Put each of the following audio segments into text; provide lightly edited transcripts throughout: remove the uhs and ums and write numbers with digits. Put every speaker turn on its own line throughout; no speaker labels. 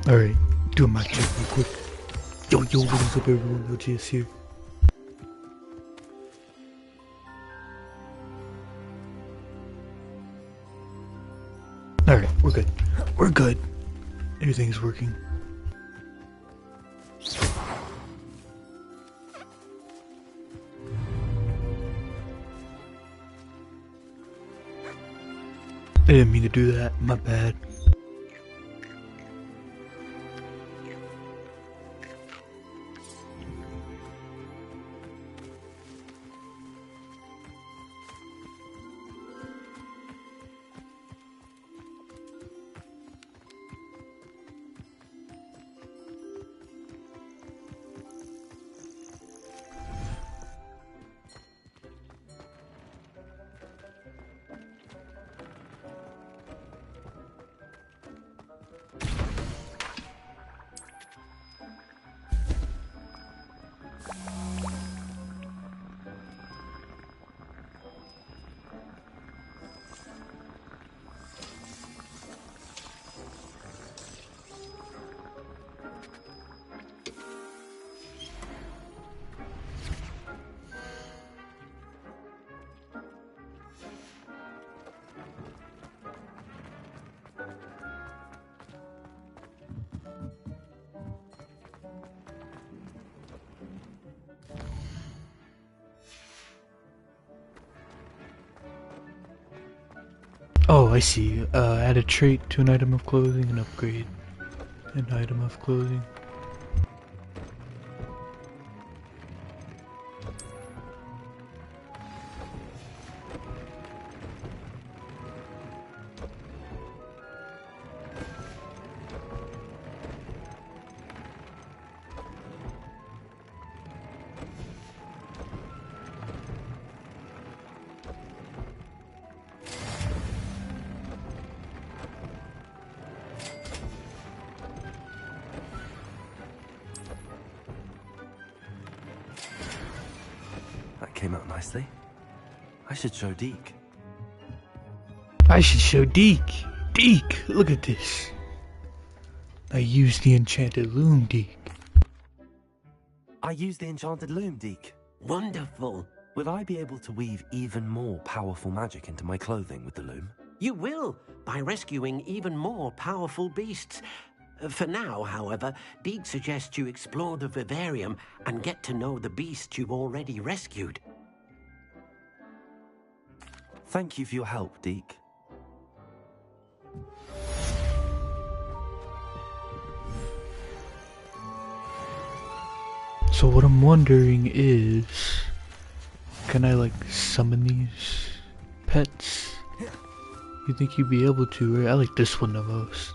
Alright, do a mic check real quick. Yo, what is up everyone, LGS here. Alright, we're good. We're good. Everything's working. I didn't mean to do that, my bad. Oh, I see. Add a trait to an item of clothing and upgrade an item of clothing.
Came out nicely. I should show Deke.
I should show Deke. Deke, look at this. I used the enchanted loom, Deke.
I used the enchanted loom, Deke.
Wonderful.
Will I be able to weave even more powerful magic into my clothing with the loom?
You will, by rescuing even more powerful beasts. For now, however, Deke suggests you explore the vivarium and get to know the beasts you've already rescued.
Thank you for your help, Deke.
So what I'm wondering is, can I like summon these pets? You think you'd be able to, right? I like this one the most.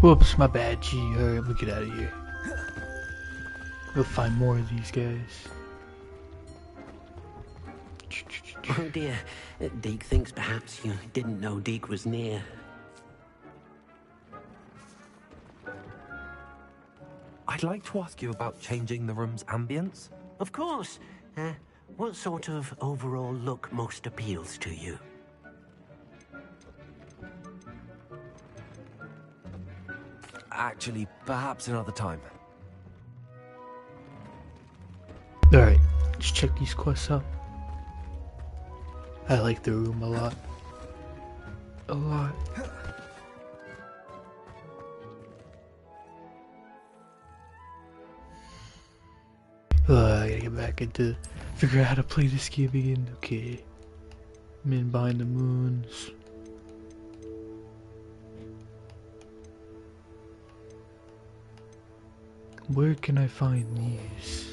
Whoops, my bad, G. Alright, let me get out of here. We'll find more of these guys.
Oh dear, Deke thinks perhaps you didn't know Deke was near.
I'd like to ask you about changing the room's ambience.
Of course. What sort of overall look most appeals to you?
Actually, perhaps another time.
Alright, let's check these quests out. I like the room a lot. A lot. I gotta get back into figure out how to play this game again. Okay. Men behind the moons. Where can I find these?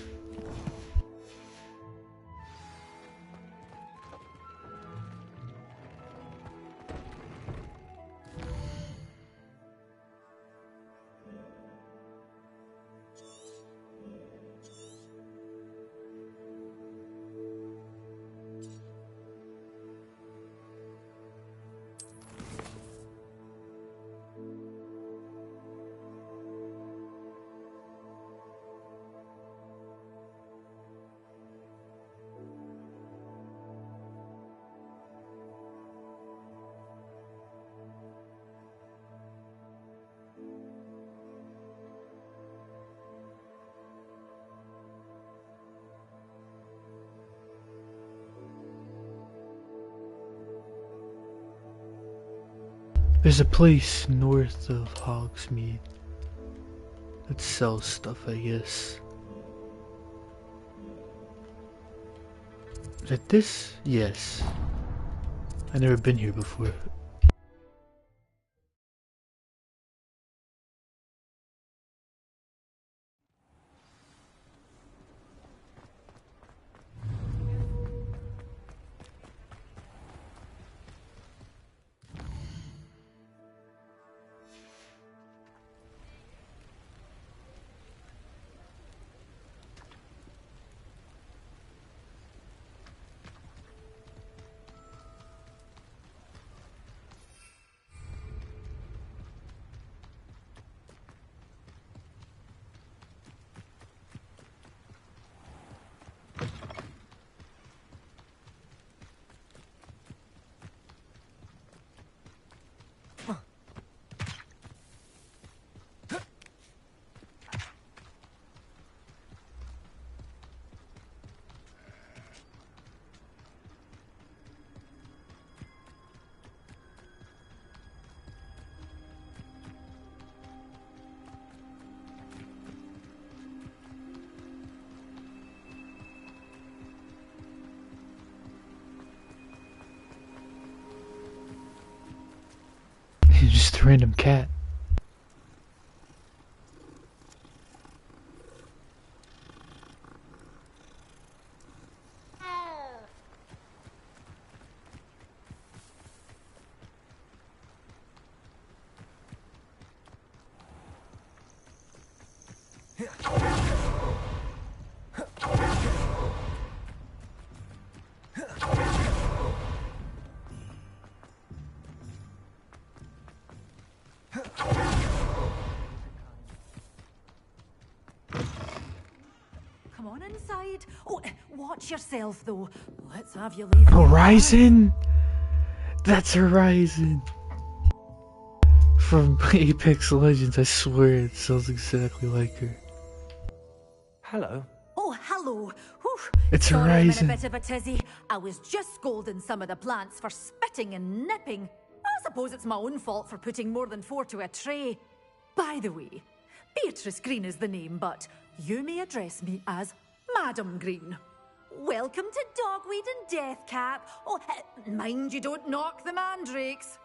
There's a place north of Hogsmeade that sells stuff, I guess. Is that this? Yes. I've never been here before. Just a random cat.
Come on inside. Oh, watch yourself though. Let's have you leave.
Horizon? That's Horizon. From Apex Legends, I swear it sounds exactly like her.
Hello.
Oh, hello. Whew.
It's
Sorry,
Horizon.
I'm in a bit of a tizzy. I was just scolding some of the plants for spitting and nipping. I suppose it's my own fault for putting more than 4 to a tray. By the way, Beatrice Green is the name, but you may address me as Madam Green. Welcome to Dogweed and Deathcap. Oh, mind you don't knock the mandrakes.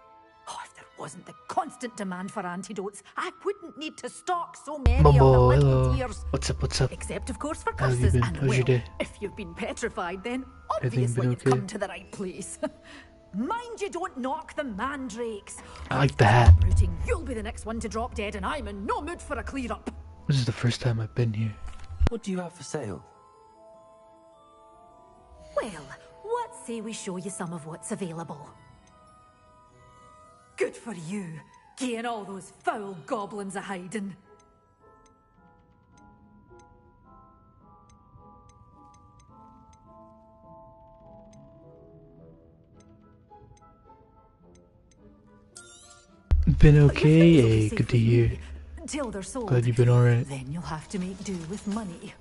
Oh, if there wasn't the constant demand for antidotes, I wouldn't need to stock so many of the
Bumbo,
little
hello.
dears.
What's up, what's up?
Except, of course, for
How have you
curses.
been?
And
How's your
well,
day?
if you've been petrified, then
Everything
obviously
been
you've
okay?
come to the right place. Mind you don't knock the mandrakes.
I like the hat.
Rooting, you'll be the next one to drop dead, and I'm in no mood for a clear-up.
This is the first time I've been here.
What do you have for sale?
Well, what say we show you some of what's available? Good for you, getting all those foul goblins a hiding.
Been
But your
okay?
things will be
Hey,
safe
good to
with
hear.
me Until they're sold.
Glad you've been alright.
Then you'll have to make do with money.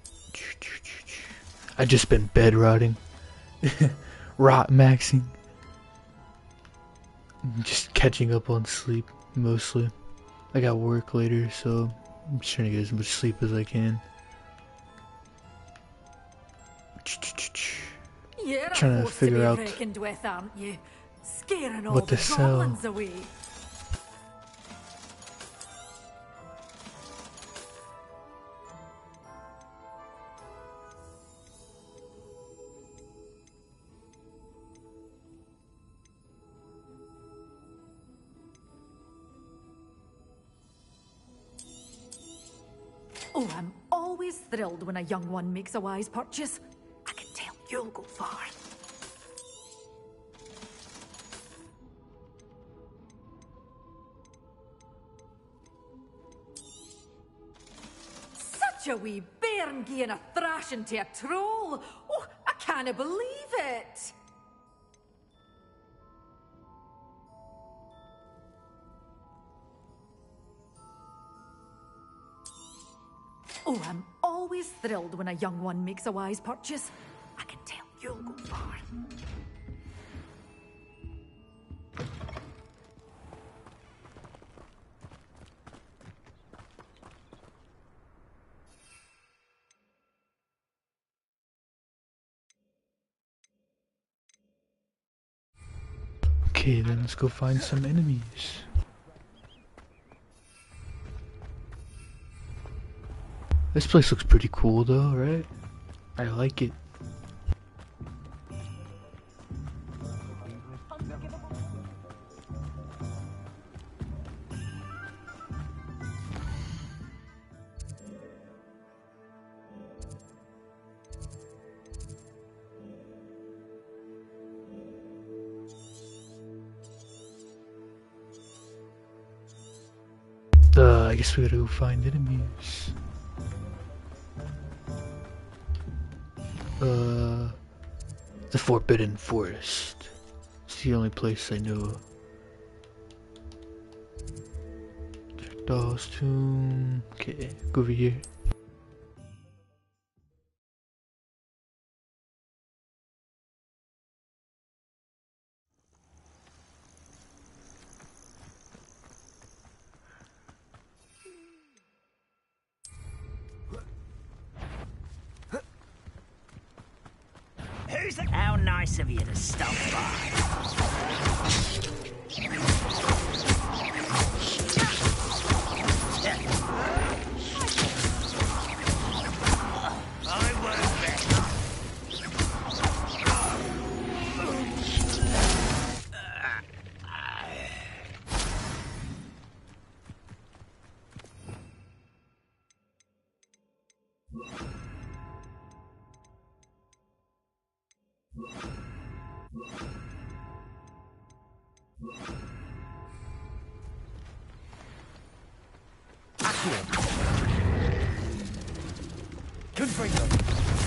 I just been bed rotting. Rot maxing. Just catching up on sleep, mostly. I got work later, so I'm just trying to get as much sleep as I can.
You're
Trying
a
to
force
figure
to be
out
reckoned with, aren't you? Scaring all
what
the
to sell.
goblins away. Oh, I'm always thrilled when a young one makes a wise purchase. I can tell you'll go far. Such a wee bairn giving a thrashing to a troll. Oh, I can't believe it. Oh, I'm always thrilled when a young one makes a wise purchase. I can tell you'll go far.
Okay, then let's go find some enemies. This place looks pretty cool though, right? I like it. I guess we gotta go find enemies. The Forbidden Forest. It's the only place I know. Doll's Tomb. Okay, go over here.
How nice of you to stop by. I won't bet.
Confringo.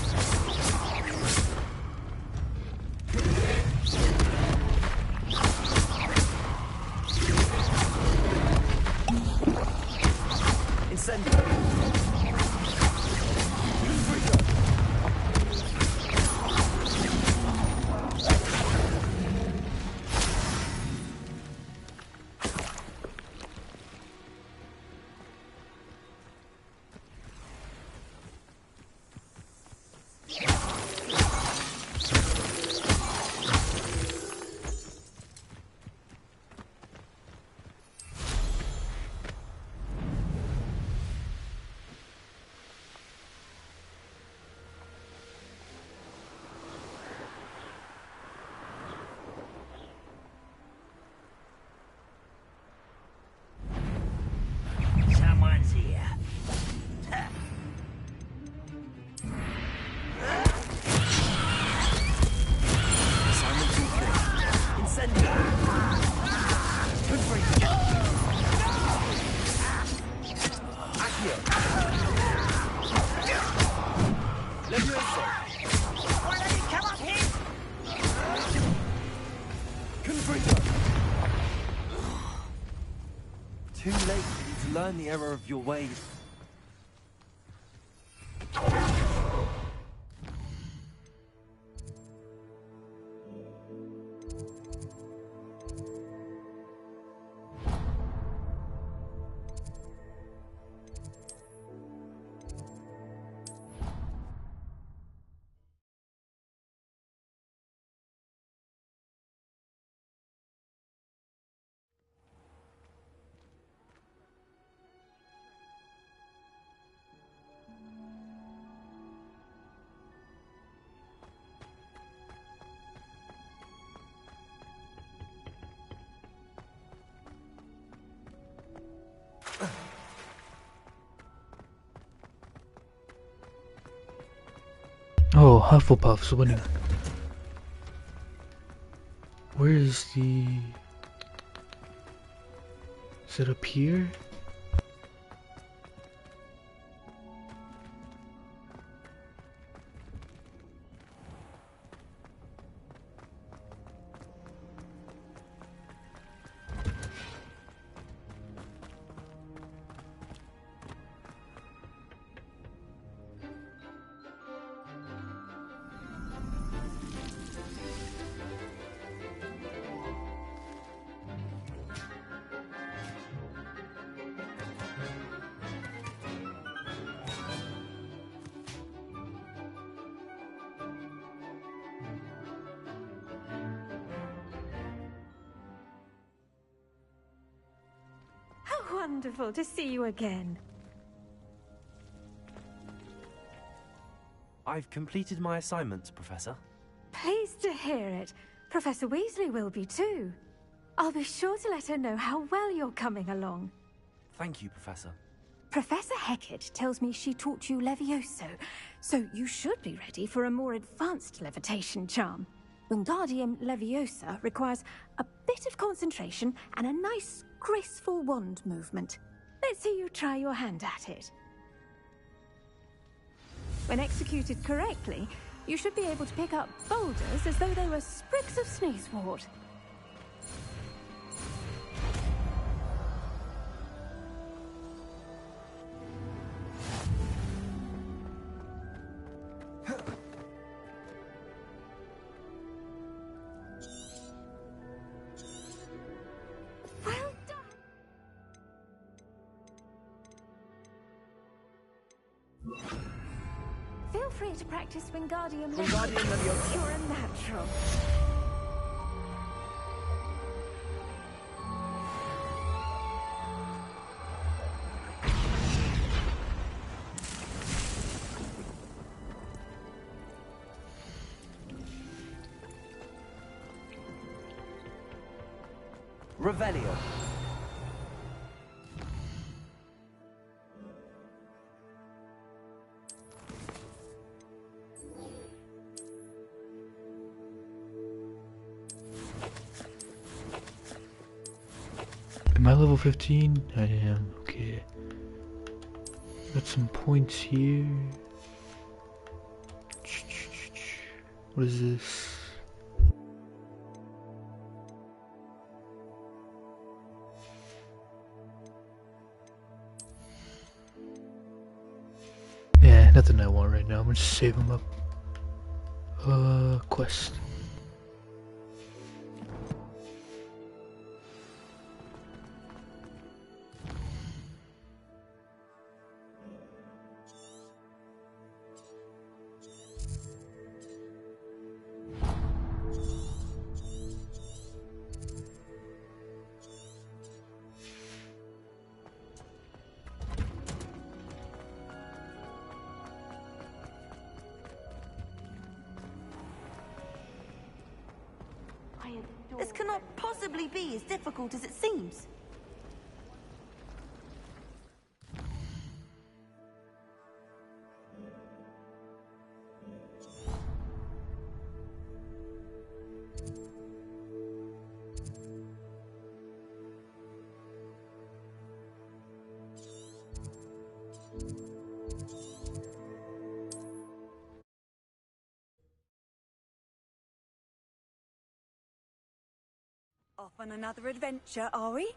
Levioso! Already come up here!
Confringo! Too late for you to learn the error of your ways.
Oh, Hufflepuff's winning. Where is the... Is it up here?
How wonderful to see you again.
I've completed my assignments, Professor.
Pleased to hear it. Professor Weasley will be too. I'll be sure to let her know how well you're coming along.
Thank you, Professor.
Professor Hecat tells me she taught you Levioso, so you should be ready for a more advanced levitation charm. Wingardium Leviosa requires a bit of concentration and a nice, graceful wand movement. Let's see you try your hand at it. When executed correctly, you should be able to pick up boulders as though they were sprigs of sneezewort. Well done! Feel free to practice Wingardium Leviosa. You're a natural.
Revelio.
Am I level 15? I am, okay. Got some points here. What is this? Yeah, nothing I want right now. I'm gonna save them up. Quest.
This cannot possibly be as difficult as it seems.
Off on another adventure, are we?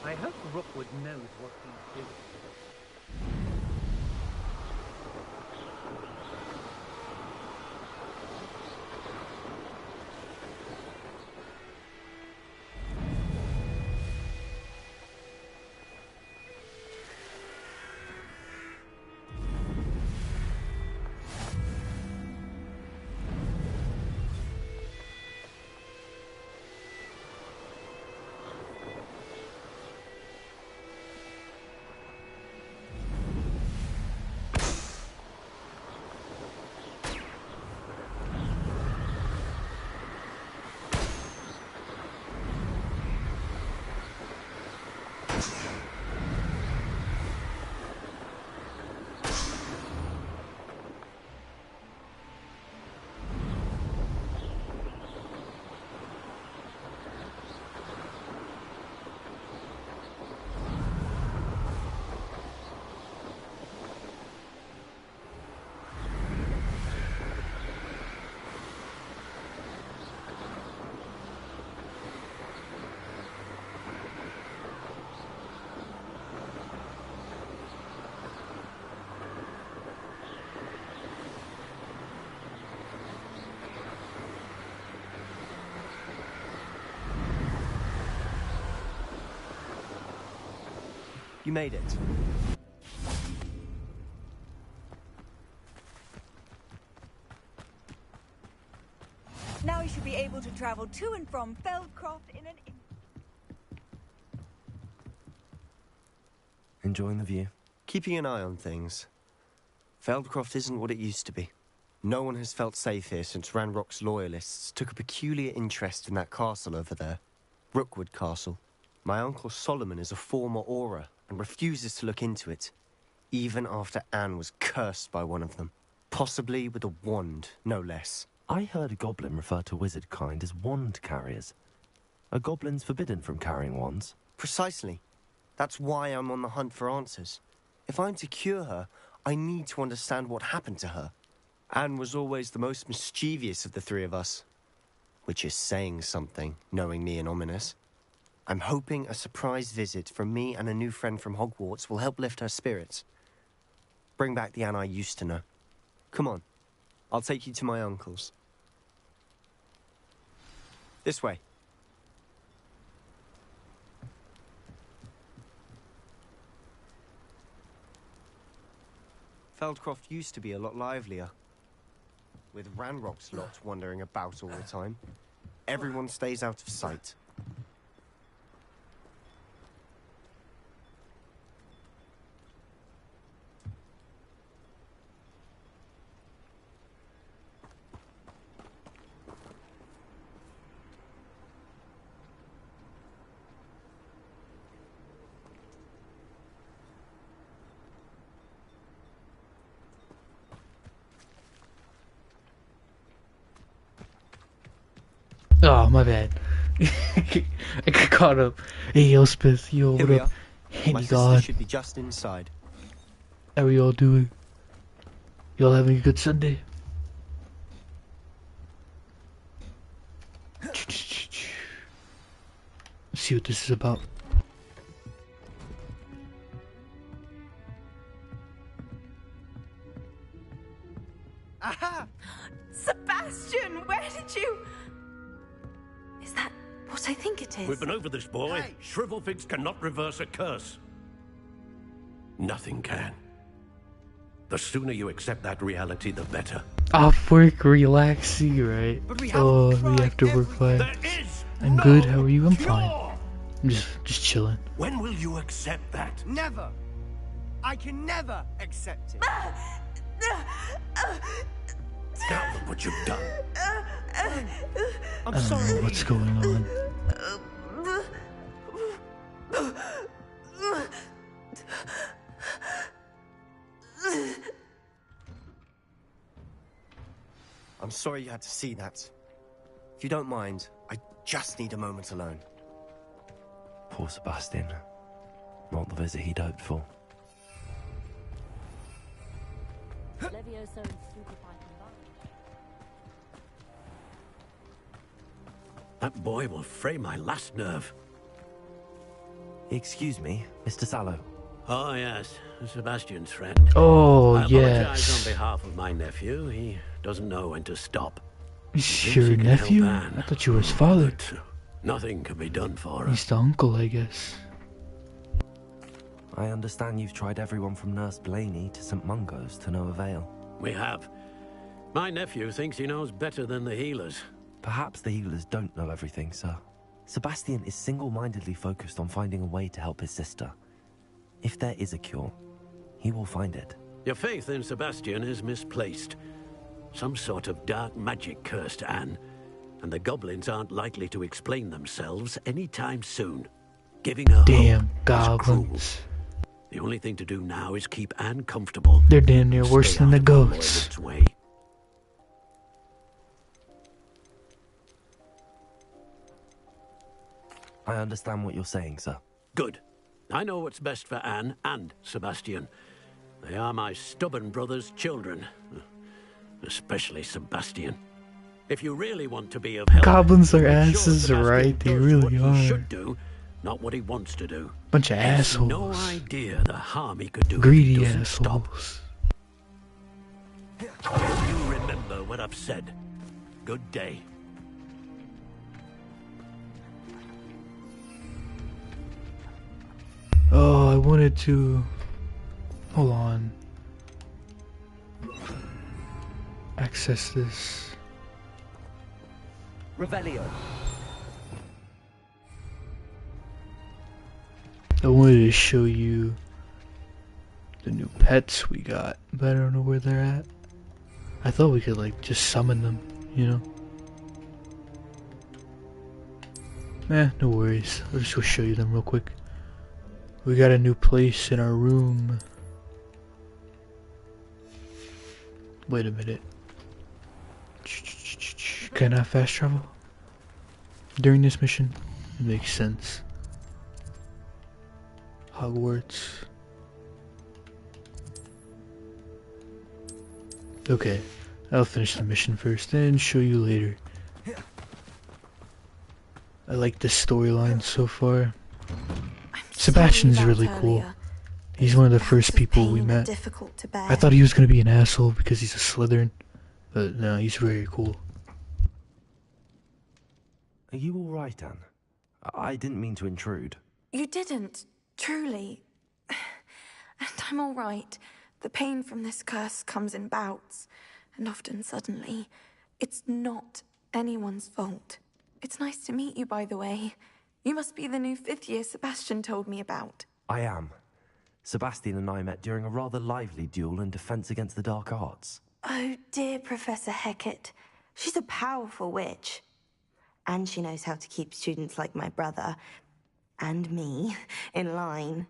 I hope Rookwood knows what he's doing.
You made it.
Now we should be able to travel to and from Feldcroft in an...
Enjoying the view?
Keeping an eye on things. Feldcroft isn't what it used to be. No one has felt safe here since Ranrock's loyalists took a peculiar interest in that castle over there. Rookwood Castle. My uncle Solomon is a former Auror and refuses to look into it, even after Anne was cursed by one of them. Possibly with a wand, no less.
I heard a goblin refer to wizard kind as wand carriers. Are goblins forbidden from carrying wands?
Precisely. That's why I'm on the hunt for answers. If I'm to cure her, I need to understand what happened to her. Anne was always the most mischievous of the three of us. Which is saying something, knowing me and Ominous. I'm hoping a surprise visit from me and a new friend from Hogwarts will help lift her spirits. Bring back the Anne I used to know. Come on. I'll take you to my uncle's. This way. Feldcroft used to be a lot livelier. With Ranrock's lot wandering about all the time. Everyone stays out of sight.
Oh, my bad. I got caught up. Hey, Elspeth, yo,
Here
what
we
up?
are.
Hey,
My sister
God.
should be just inside.
How are y'all doing? Y'all having a good Sunday? Let's see what this is about.
Aha! Sebastian, where did you... Is
what I think it is.
We've been over this, boy.
Hey.
Shrivelfigs cannot reverse a curse. Nothing can. The sooner you accept that reality, the better.
Off work, relaxing, right?
But we
Oh,
haven't
we
tried
have to work
everything.
fine.
There is
I'm
no
good, how are you? I'm
cure.
fine. I'm just chilling.
When will you accept that?
Never. I can never accept it.
Now look what you've done.
I'm
I don't
sorry.
know what's going on.
I'm sorry you had to see that. If you don't mind, I just need a moment alone.
Poor Sebastian. Not the visit he'd hoped for.
That boy will fray my last nerve.
Excuse me, Mr. Sallow.
Oh, yes. Sebastian's friend.
Oh,
I apologize
yes.
on behalf of my nephew. He doesn't know when to stop.
He's your
he can help
nephew?
Anne.
I thought you were his father.
But nothing can be done for her.
He's the uncle, I guess.
I understand you've tried everyone from Nurse Blaney to St. Mungo's to no avail.
We have. My nephew thinks he knows better than the healers.
Perhaps the healers don't know everything, sir. Sebastian is single-mindedly focused on finding a way to help his sister. If there is a cure, he will find it.
Your faith in Sebastian is misplaced. Some sort of dark magic cursed Anne, and the goblins aren't likely to explain themselves anytime soon. Giving her
Damn
hope is cruel.
goblins.
The only thing to do now is keep Anne comfortable.
They're damn near
and
worse
stay
than the
out of our
goats.
Lord's way.
I understand what you're saying, sir.
Good. I know what's best for Anne and Sebastian. They are my stubborn brother's children. Especially Sebastian. If you really want to be of help,
Goblins are
make sure
asses,
Sebastian
right? They
does
really
what he
are.
should do, not what he wants to do.
Bunch of
Has
assholes.
no idea the harm he could do
Greedy
if he doesn't stop.
assholes.
You remember what I've said. Good day.
Oh, I wanted to... Hold on. Access this.
Revelio.
I wanted to show you the new pets we got, but I don't know where they're at. I thought we could like just summon them, you know? No worries. I'll just go show you them real quick. We got a new place in our room. Wait a minute. Can I fast travel during this mission? It makes sense. Hogwarts. Okay, I'll finish the mission first and show you later. I like the storyline so far. Sebastian's really cool. He's one of the first people we met.
Difficult to bear.
I thought he was gonna be an asshole because he's a Slytherin, but no, he's very cool.
Are you alright, Anne? I didn't mean to intrude.
You didn't, truly. And I'm all right. The pain from this curse comes in bouts, and often suddenly. It's not anyone's fault. It's nice to meet you, by the way. You must be the new 5th year Sebastian told me about.
I am. Sebastian and I met during a rather lively duel in defense against the dark arts.
Oh, dear Professor Hecat. She's a powerful witch. And she knows how to keep students like my brother, and me, in line.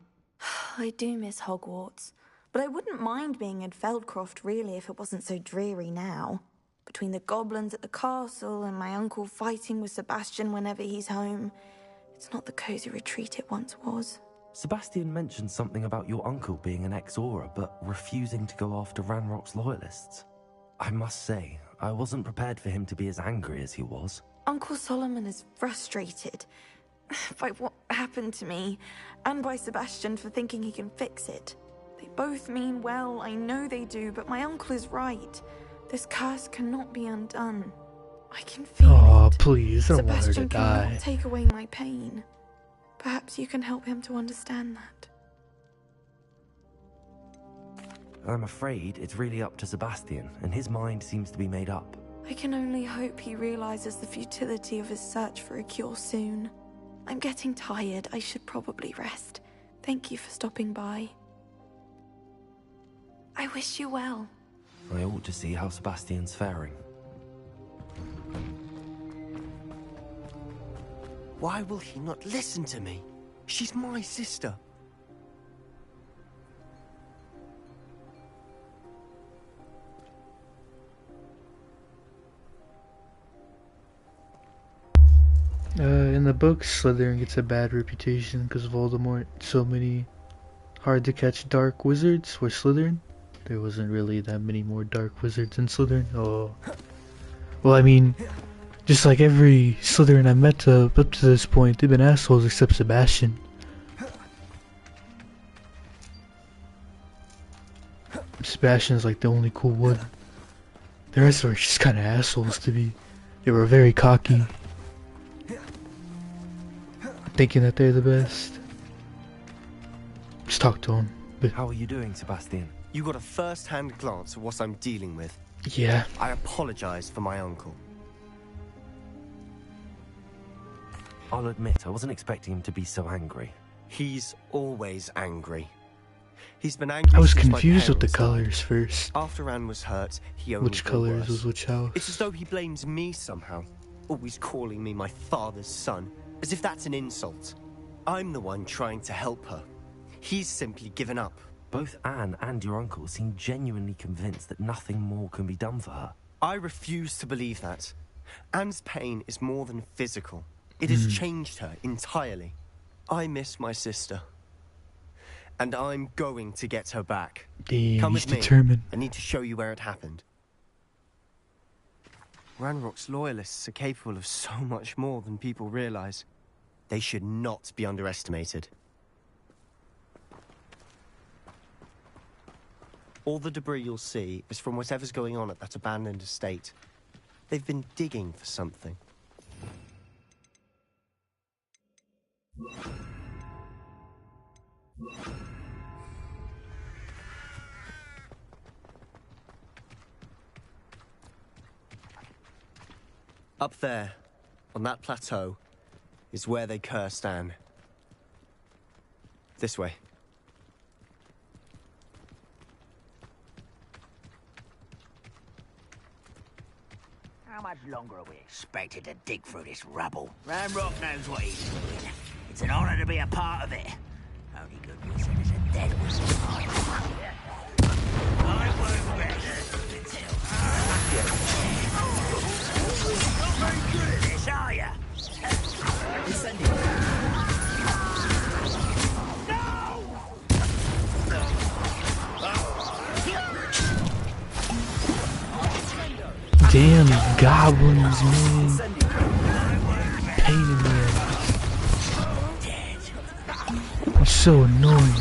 I do miss Hogwarts, but I wouldn't mind being in Feldcroft, really, if it wasn't so dreary now. Between the goblins at the castle and my uncle fighting with Sebastian whenever he's home, it's not the cozy retreat it once was.
Sebastian mentioned something about your uncle being an ex-Auror, but refusing to go after Ranrock's loyalists. I must say, I wasn't prepared for him to be as angry as he was.
Uncle Solomon is frustrated by what happened to me, and by Sebastian for thinking he can fix it. They both mean well, I know they do, but my uncle is right. This curse cannot be undone.
I can feel
Oh,
it.
please, I don't want her to
Sebastian
die.
cannot take away my pain. Perhaps you can help him to understand that.
I'm afraid it's really up to Sebastian, and his mind seems to be made up.
I can only hope he realizes the futility of his search for a cure soon. I'm getting tired. I should probably rest. Thank you for stopping by. I wish you well.
I ought to see how Sebastian's faring.
Why will he not listen to me? She's my sister.
In the books, Slytherin gets a bad reputation because of Voldemort. So many hard-to-catch dark wizards were Slytherin. There wasn't really that many more dark wizards in Slytherin. Oh. Well, I mean, just like every Slytherin I met up to this point, they've been assholes except Sebastian. Sebastian's like the only cool one. The rest were just kind of assholes to me. They were very cocky, thinking that they're the best. Just talk to him. But
How are you doing, Sebastian?
You got a first-hand glance at what I'm dealing with.
yeah,
I apologize for my uncle.
I'll admit, I wasn't expecting him to be so angry.
He's always angry. He's been angry
I was
since my
confused with the
parents
colors
died.
first.
After Anne was hurt, he only
Which
grew
colors
worse.
was which house?
It's as though he blames me somehow, always calling me my father's son, as if that's an insult. I'm the one trying to help her. He's simply given up.
Both Anne and your uncle seem genuinely convinced that nothing more can be done for her.
I refuse to believe that. Anne's pain is more than physical. It has changed her entirely. I miss my sister. And I'm going to get her back.
Damn,
Come
he's
with me.
determined.
I need to show you where it happened. Ranrock's loyalists are capable of so much more than people realize. They should not be underestimated. All the debris you'll see is from whatever's going on at that abandoned estate. They've been digging for something. Up there, on that plateau, is where they cursed Anne. This way.
How much longer are we expected to dig through this rubble? Ranrock knows what he's doing. It's an honor to be a part of it. Only good reason is a dead wizard. I won't rest until... Not very good at this, are ya?
Damn goblins, man. Pain in the ass. It's so annoying.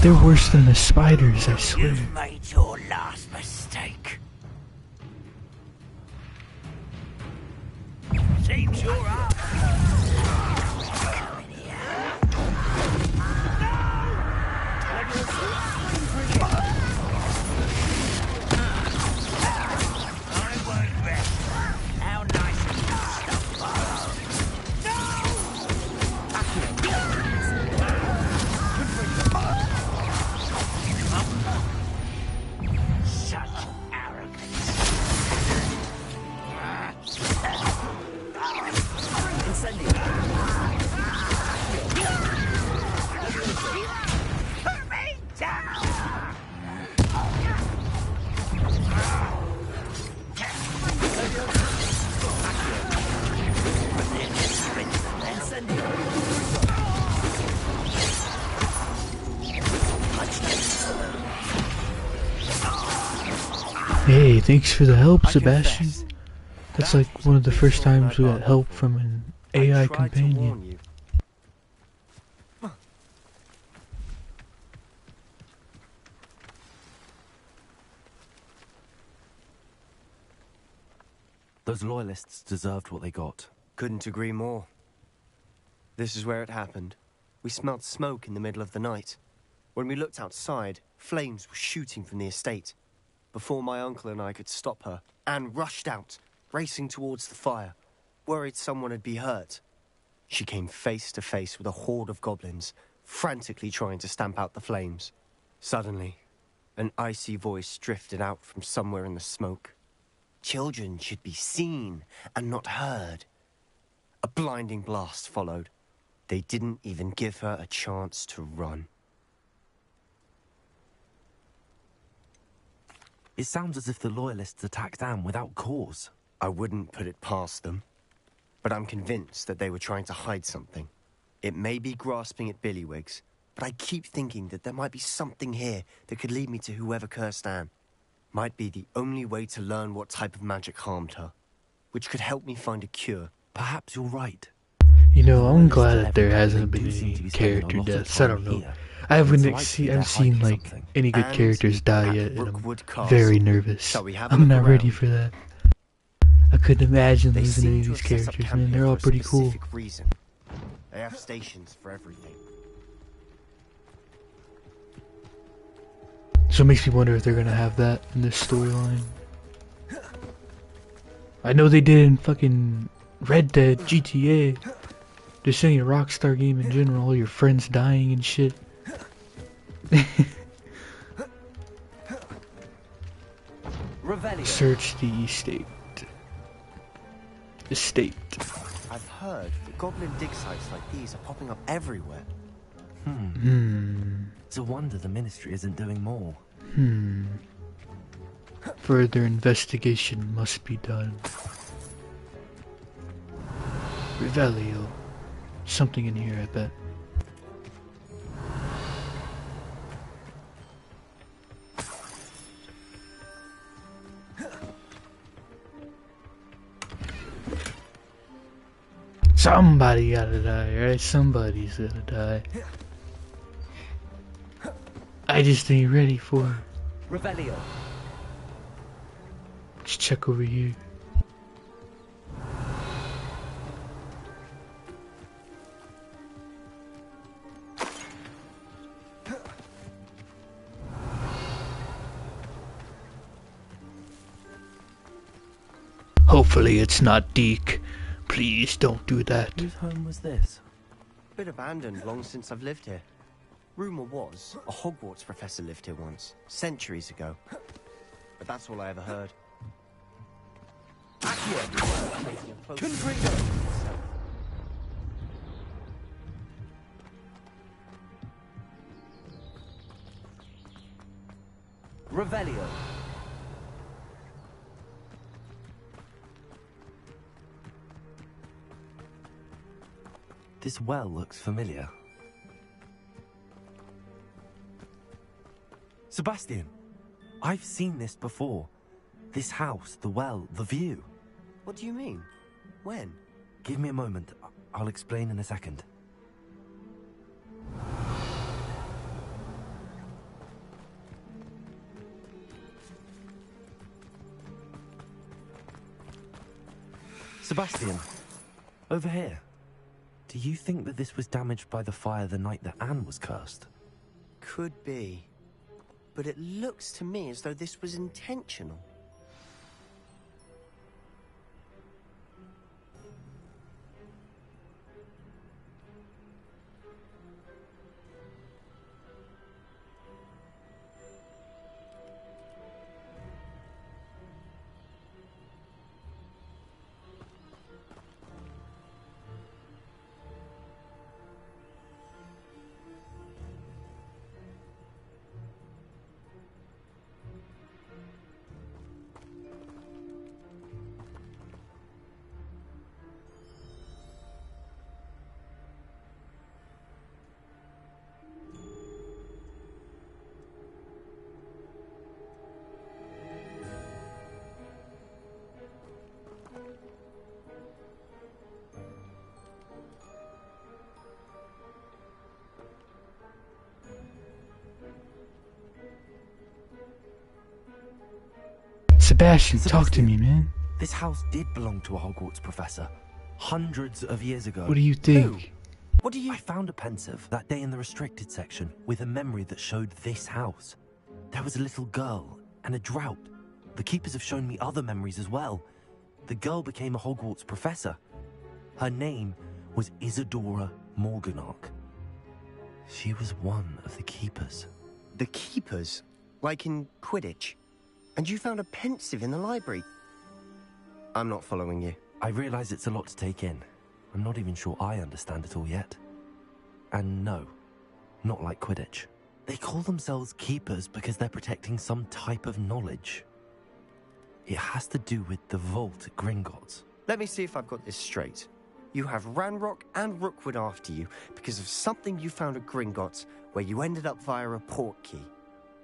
They're worse than the spiders, I swear.
You've made your last mistake. Seems you're up. Come in here. I won't rest. How nice of you to stop by. Such arrogance. Put me down!
Hey, thanks for the help,
I
Sebastian.
confess,
That's like one of the first times we got help from an AI
I tried to
companion.
warn you.
Those loyalists deserved what they got.
Couldn't agree more. This is where it happened. We smelled smoke in the middle of the night. When we looked outside, flames were shooting from the estate. Before my uncle and I could stop her, Anne rushed out, racing towards the fire, worried someone had been hurt. She came face to face with a horde of goblins, frantically trying to stamp out the flames. Suddenly, an icy voice drifted out from somewhere in the smoke. Children should be seen and not heard. A blinding blast followed. They didn't even give her a chance to run.
It sounds as if the loyalists attacked Anne without cause.
I wouldn't put it past them. But I'm convinced that they were trying to hide something. It may be grasping at billywhigs, but I keep thinking that there might be something here that could lead me to whoever cursed Anne. Might be the only way to learn what type of magic harmed her, which could help me find a cure.
Perhaps you're right.
You know, I'm glad that there hasn't been any character deaths. I don't know. I've seen like any good characters die yet, and I'm very nervous. I'm not ready for that. I couldn't imagine losing any of these characters, man. They're all pretty cool.
They have stations for everything.
So it makes me wonder if they're gonna have that in this storyline. I know they did in fucking Red Dead, GTA. Just saying, a Rockstar game in general, all your friends dying and shit. Search the estate.
I've heard that goblin dig sites like these are popping up everywhere.
It's a wonder the Ministry isn't doing more.
Further investigation must be done. Revelio. Something in here, I bet. Somebody gotta die, right? Somebody's gotta die. I just ain't ready for it.
Revelio.
Let's check over here. Hopefully it's not Deke. Please don't do that.
Whose home was this?
Been abandoned long since I've lived here. Rumour was a Hogwarts professor lived here once, centuries ago. But that's all I ever heard.
Revelio. This well looks familiar. Sebastian, I've seen this before. This house, the well, the view.
What do you mean? When?
Give me a moment. I'll explain in a second. Sebastian, over here. Do you think that this was damaged by the fire the night that Anne was cursed?
Could be. But it looks to me as though this was intentional.
Sebastian, talk to me, man.
This house did belong to a Hogwarts professor. Hundreds of years ago.
What do you think?
What do you...
I found a pensive that day in the restricted section with a memory that showed this house. There was a little girl and a drought. The keepers have shown me other memories as well. The girl became a Hogwarts professor. Her name was Isadora Morganach. She was one of the keepers.
The keepers? Like in Quidditch? And you found a pensive in the library? I'm not following you.
I realize it's a lot to take in. I'm not even sure I understand it all yet. And no, not like Quidditch. They call themselves keepers because they're protecting some type of knowledge. It has to do with the vault at Gringotts.
Let me see if I've got this straight. You have Ranrock and Rookwood after you because of something you found at Gringotts where you ended up via a port key.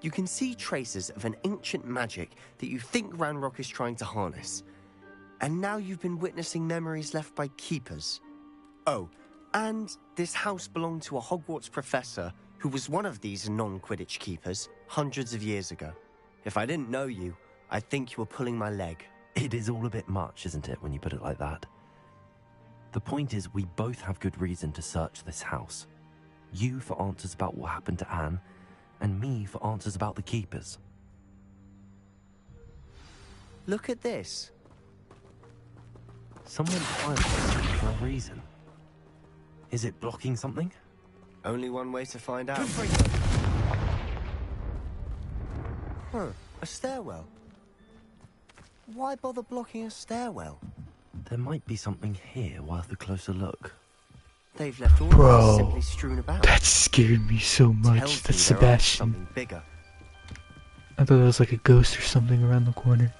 You can see traces of an ancient magic that you think Ranrock is trying to harness. And now you've been witnessing memories left by keepers. Oh, and this house belonged to a Hogwarts professor who was one of these non-Quidditch keepers hundreds of years ago. If I didn't know you, I'd think you were pulling my leg.
It is all a bit much, isn't it, when you put it like that? The point is, we both have good reason to search this house. You for answers about what happened to Anne, and me for answers about the keepers.
Look at this.
Someone climbed this for a reason. Is it blocking something?
Only one way to find out. Huh, a stairwell. Why bother blocking a stairwell?
There might be something here worth a closer look.
They've left all of this simply strewn about.
That scared me so much. That's Sebastian.
Something bigger.
I thought it was like a ghost or something around the corner.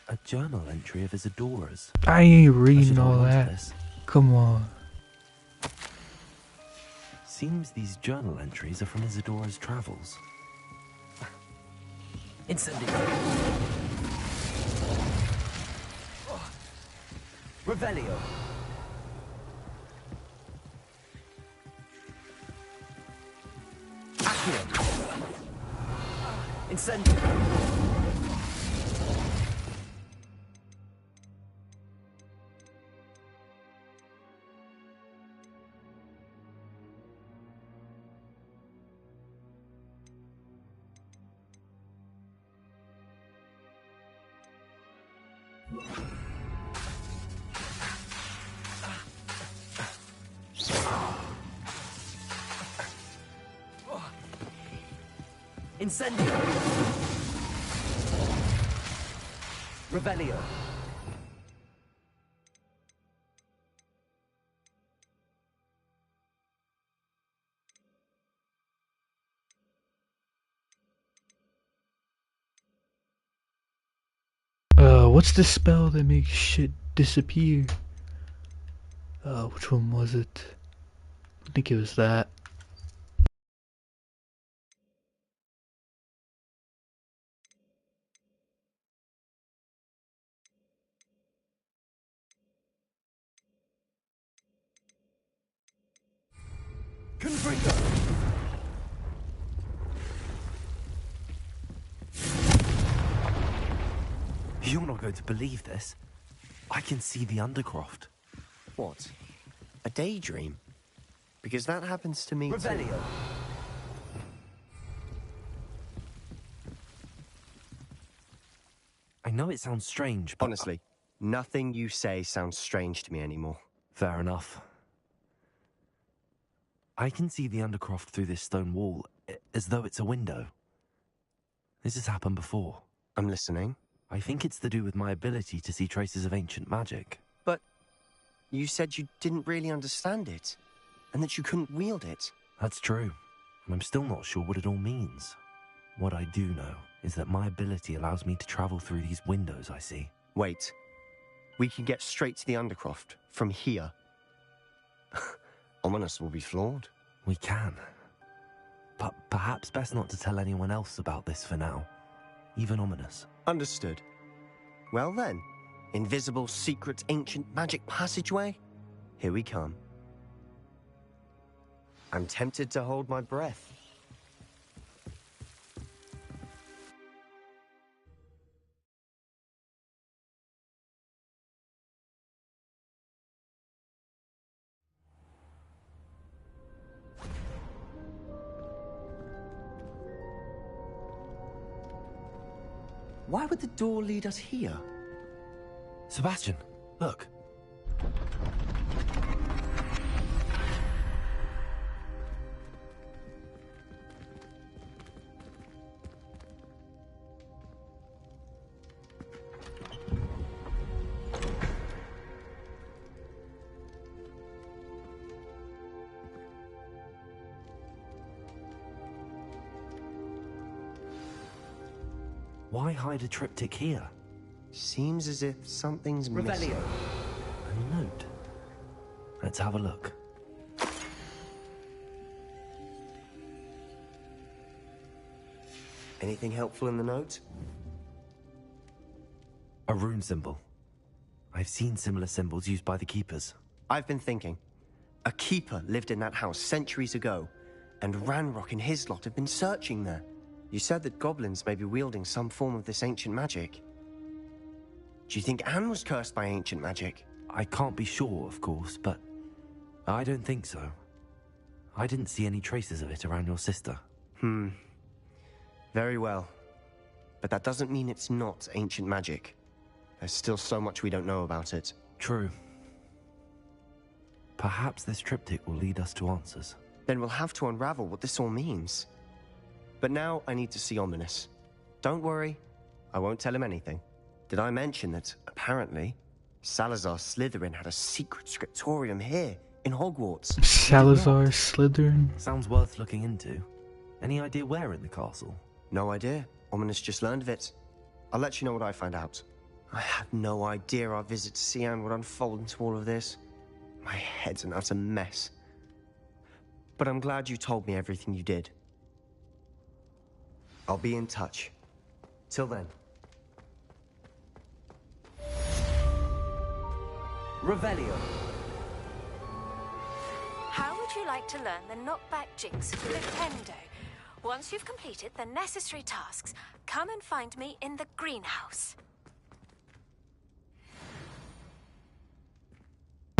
A journal entry of Isadora's.
I ain't reading all that. Come on.
Seems these journal entries are from Isadora's travels. Incendio. Revelio. Accio. Incendio. Incendio. Revelio.
What's the spell that makes shit disappear? Which one was it? I think it was that.
Confringo. You're not going to believe this. I can see the Undercroft.
What? A daydream? Because that happens to me
Revelio.
too.
I know it sounds strange, but...
Honestly, nothing you say sounds strange to me anymore.
Fair enough. I can see the Undercroft through this stone wall, as though it's a window. This has happened before.
I'm listening.
I think it's to do with my ability to see traces of ancient magic.
But you said you didn't really understand it, and that you couldn't wield it.
That's true, and I'm still not sure what it all means. What I do know is that my ability allows me to travel through these windows I see.
Wait. We can get straight to the Undercroft from here. Ominous will be flawed.
We can. But perhaps best not to tell anyone else about this for now. Even Ominous.
Understood. Well then, invisible, secret, ancient magic passageway? Here we come. I'm tempted to hold my breath. Why would the door lead us here?
Sebastian, look. Why hide a triptych here?
Seems as if something's missing.
A note. Let's have a look.
Anything helpful in the note?
A rune symbol. I've seen similar symbols used by the keepers.
I've been thinking. A keeper lived in that house centuries ago, and Ranrock and his lot have been searching there. You said that goblins may be wielding some form of this ancient magic. Do you think Anne was cursed by ancient magic?
I can't be sure, of course, but I don't think so. I didn't see any traces of it around your sister.
Very well. But that doesn't mean it's not ancient magic. There's still so much we don't know about it.
True. Perhaps this triptych will lead us to answers.
Then we'll have to unravel what this all means. But now I need to see Ominous. Don't worry, I won't tell him anything. Did I mention that, apparently, Salazar Slytherin had a secret scriptorium here, in Hogwarts?
Salazar Slytherin?
Sounds worth looking into. Any idea where in the castle?
No idea. Ominous just learned of it. I'll let you know what I find out. I had no idea our visit to Cian would unfold into all of this. My head's an utter mess. But I'm glad you told me everything you did. I'll be in touch. Till then.
Revelio.
How would you like to learn the knockback jinx of Flipendo? Once you've completed the necessary tasks, come and find me in the greenhouse.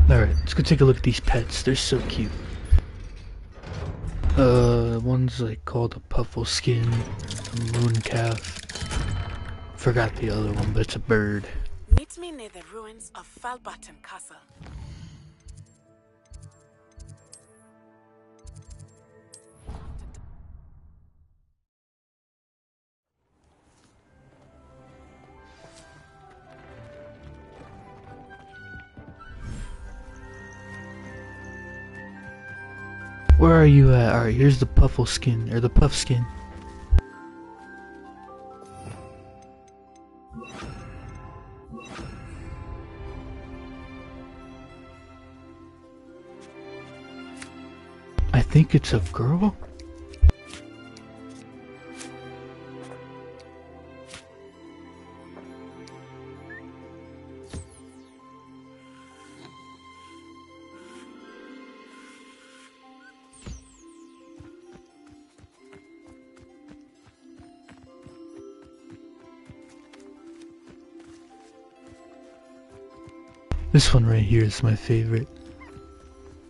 Alright, let's go take a look at these pets. They're so cute. One's like called a puffle skin, a moon calf. Forgot the other one, but it's a bird.
Meet me near the ruins of Falbaton Castle.
Where are you at? Alright, here's the puffle skin, or the puff skin. I think it's a girl? This one right here is my favorite.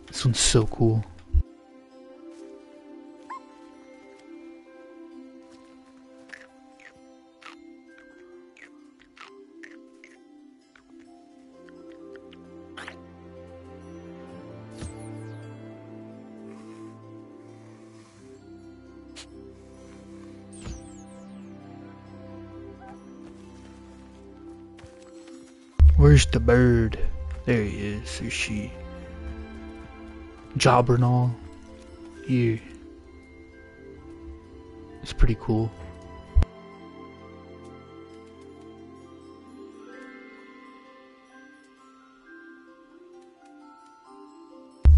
This one's so cool. Where's the bird? There he is, or she. Jobbernaw. Here. It's pretty cool.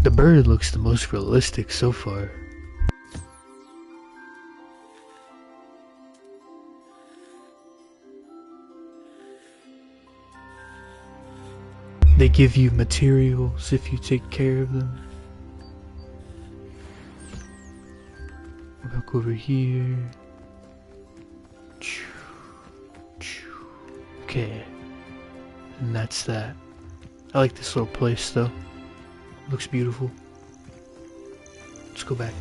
The bird looks the most realistic so far. They give you materials if you take care of them. Back over here. Okay. And that's that. I like this little place though. Looks beautiful. Let's go back.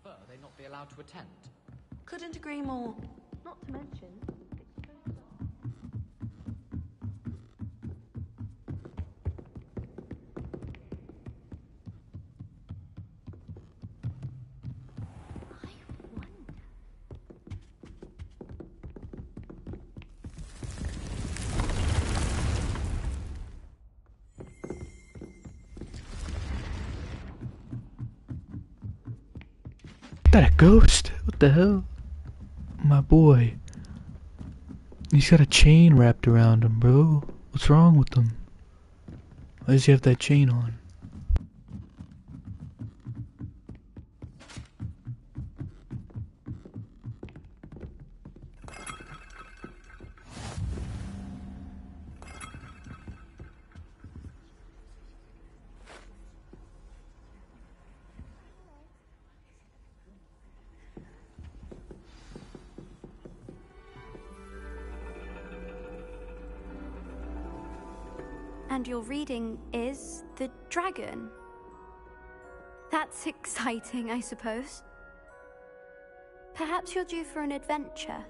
prefer they not be allowed to attend.
Couldn't agree more. Not to mention,
That a ghost? What the hell? My boy. He's got a chain wrapped around him, bro. What's wrong with him? Why does he have that chain on?
And your reading is The Dragon. That's exciting, I suppose. Perhaps you're due for an adventure.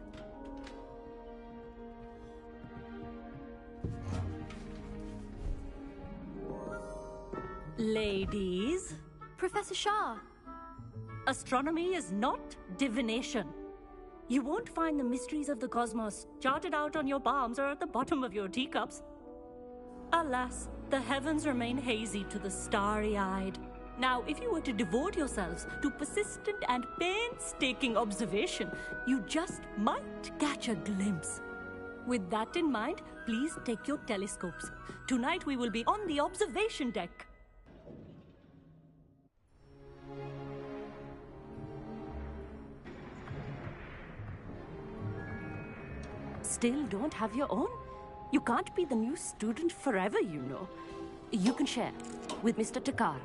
Ladies,
Professor Shah.
astronomy is not divination. You won't find the mysteries of the cosmos charted out on your palms or at the bottom of your teacups. Alas, the heavens remain hazy to the starry-eyed. Now, if you were to devote yourselves to persistent and painstaking observation, you just might catch a glimpse. With that in mind, please take your telescopes. Tonight we will be on the observation deck. Still don't have your own? You can't be the new student forever, you know. You can share with Mr. Takar.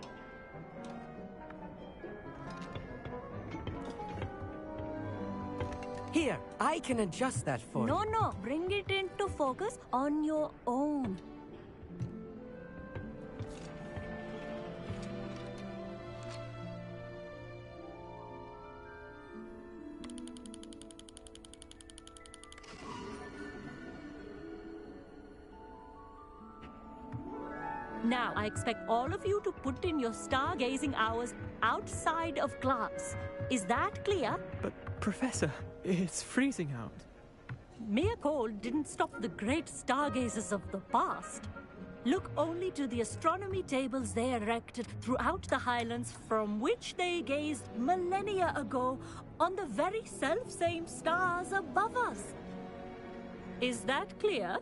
Here, I can adjust that for you.
No, bring it into focus on your own. Now, I expect all of you to put in your stargazing hours outside of class. Is that clear?
But, Professor, it's freezing out.
Mere cold didn't stop the great stargazers of the past. Look only to the astronomy tables they erected throughout the highlands from which they gazed millennia ago on the very self-same stars above us. Is that clear?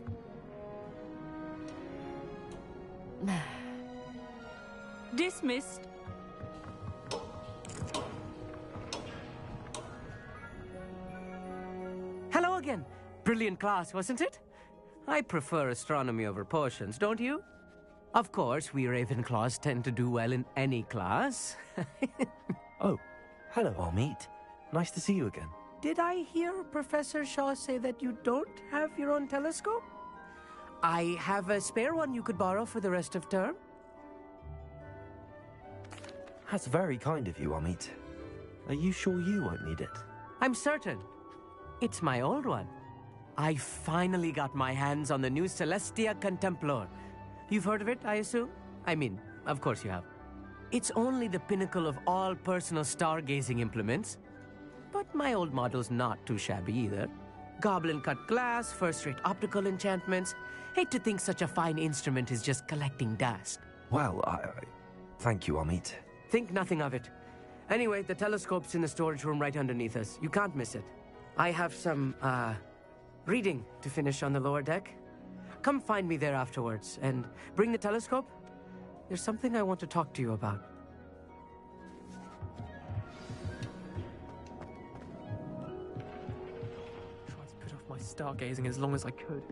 Dismissed.
Hello again. Brilliant class, wasn't it? I prefer astronomy over potions, don't you? Of course, we Ravenclaws tend to do well in any class.
Oh, hello, Amit. Nice to see you again.
Did I hear Professor Shaw say that you don't have your own telescope? I have a spare one you could borrow for the rest of term.
That's very kind of you, Amit. Are you sure you won't need it?
I'm certain. It's my old one. I finally got my hands on the new Celestia Contemplar. You've heard of it, I assume? I mean, of course you have. It's only the pinnacle of all personal stargazing implements. But my old model's not too shabby either. Goblin-cut glass, first-rate optical enchantments. Hate to think such a fine instrument is just collecting dust.
Well, thank you, Amit.
Think nothing of it. Anyway, the telescope's in the storage room right underneath us. You can't miss it. I have some, reading to finish on the lower deck. Come find me there afterwards, and bring the telescope. There's something I want to talk to you about. Tried to put off my stargazing as long as I could.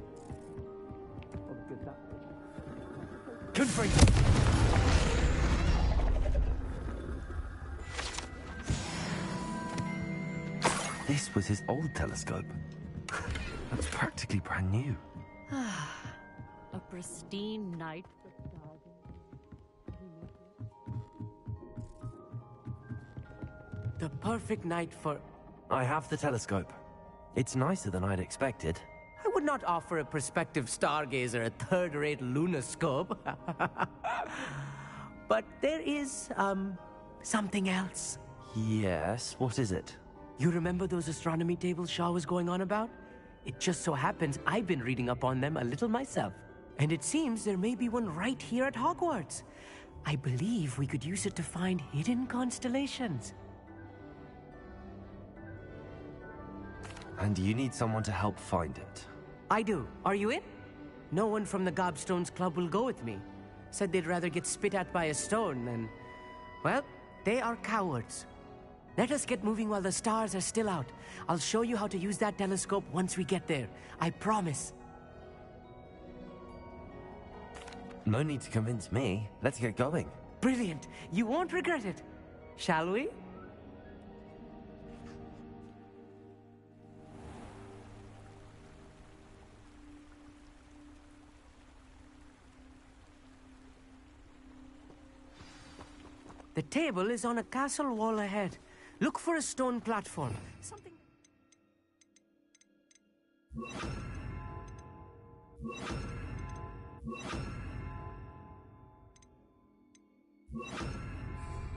Confront him!
This was his old telescope. That's practically brand new.
A pristine night for stargazing.
The perfect night for...
I have the telescope. It's nicer than I'd expected.
I would not offer a prospective stargazer a third-rate lunoscope. But there is, something else.
Yes, what is it?
You remember those astronomy tables Shaw was going on about? It just so happens I've been reading up on them a little myself. And it seems there may be one right here at Hogwarts. I believe we could use it to find hidden constellations.
And you need someone to help find it.
I do. Are you in? No one from the Gobstones Club will go with me. Said they'd rather get spit at by a stone than... Well, they are cowards. Let us get moving while the stars are still out. I'll show you how to use that telescope once we get there. I promise.
No need to convince me. Let's get going.
Brilliant. You won't regret it. Shall we? The table is on a castle wall ahead. Look for a stone platform. Something...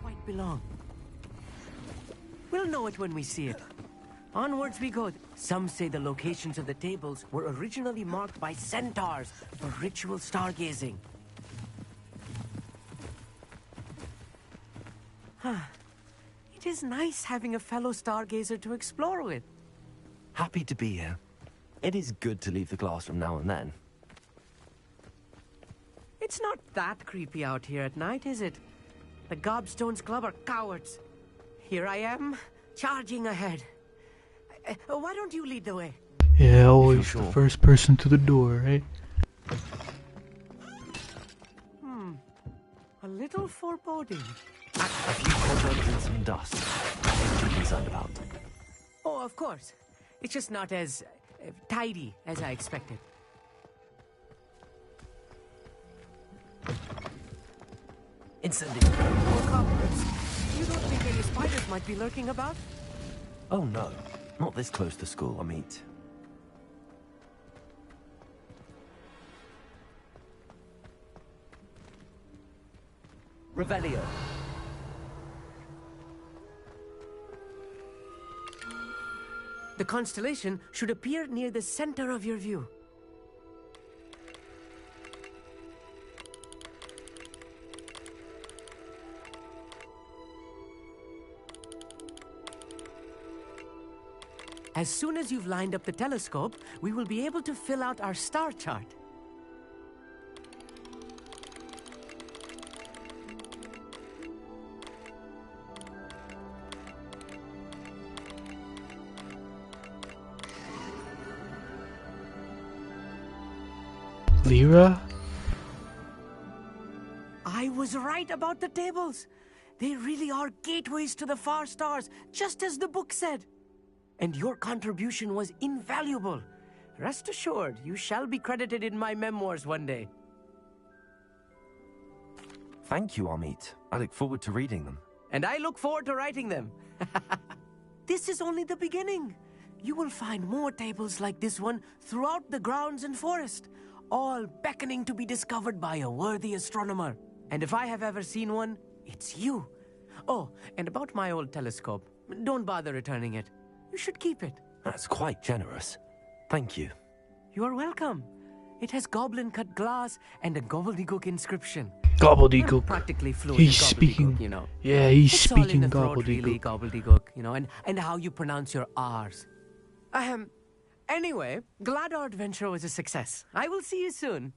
quite belong. We'll know it when we see it. Onwards we go. Some say the locations of the tables were originally marked by centaurs for ritual stargazing. It is nice having a fellow stargazer to explore with.
Happy to be here. It is good to leave the classroom now and then.
It's not that creepy out here at night, is it? The Gobstones Club are cowards. Here I am, charging ahead. Why don't you lead the way?
Yeah, always the first person to the door, right?
A little foreboding.
A few cobwebs and some dust. Nothing to be concerned about.
Oh, of course. It's just not as tidy as I expected.
Incendiary.
More cobwebs. You don't think any spiders might be lurking about?
Oh no, not this close to school, I mean. Revelio.
The constellation should appear near the center of your view. As soon as you've lined up the telescope, we will be able to fill out our star chart.
Lyra?
I was right about the tables. They really are gateways to the far stars, just as the book said. And your contribution was invaluable. Rest assured, you shall be credited in my memoirs one day.
Thank you, Amit. I look forward to reading them.
And I look forward to writing them. This is only the beginning. You will find more tables like this one throughout the grounds and forest, all beckoning to be discovered by a worthy astronomer. And if I have ever seen one, it's you. Oh, and about my old telescope, don't bother returning it. You should keep it.
That's quite generous. Thank you.
You are welcome. It has goblin-cut glass and a gobbledygook inscription.
Gobbledygook.
I'm practically fluent
He's
in
speaking.
you know.
Yeah, he's
it's
speaking
all in the throat, really,
gobbledygook.
gobbledygook, you know, and how you pronounce your R's. Anyway, glad our adventure was a success. I will see you soon.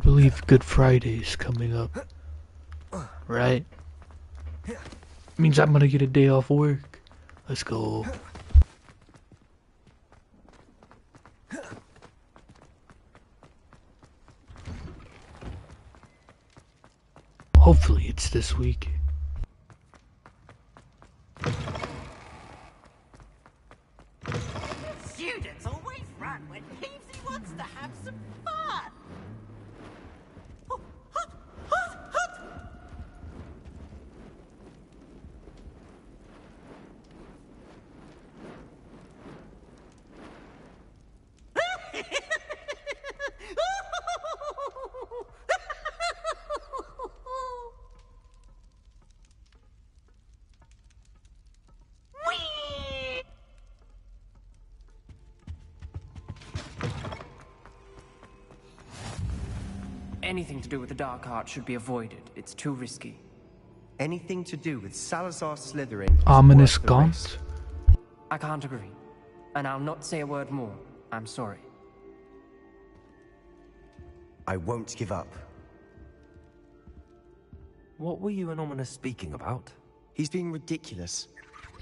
believe Good Friday's coming up, right? Means I'm gonna get a day off work. Let's go. Hopefully it's this week.
Students always run when Peavesy wants to have some fun.
Anything to do with the dark art should be avoided. It's too risky.
Anything to do with Salazar Slytherin is
Ominous
worth the risk.
gaunt?
I can't agree. And I'll not say a word more. I'm sorry.
I won't give up.
What were you and Ominous speaking about?
He's being ridiculous.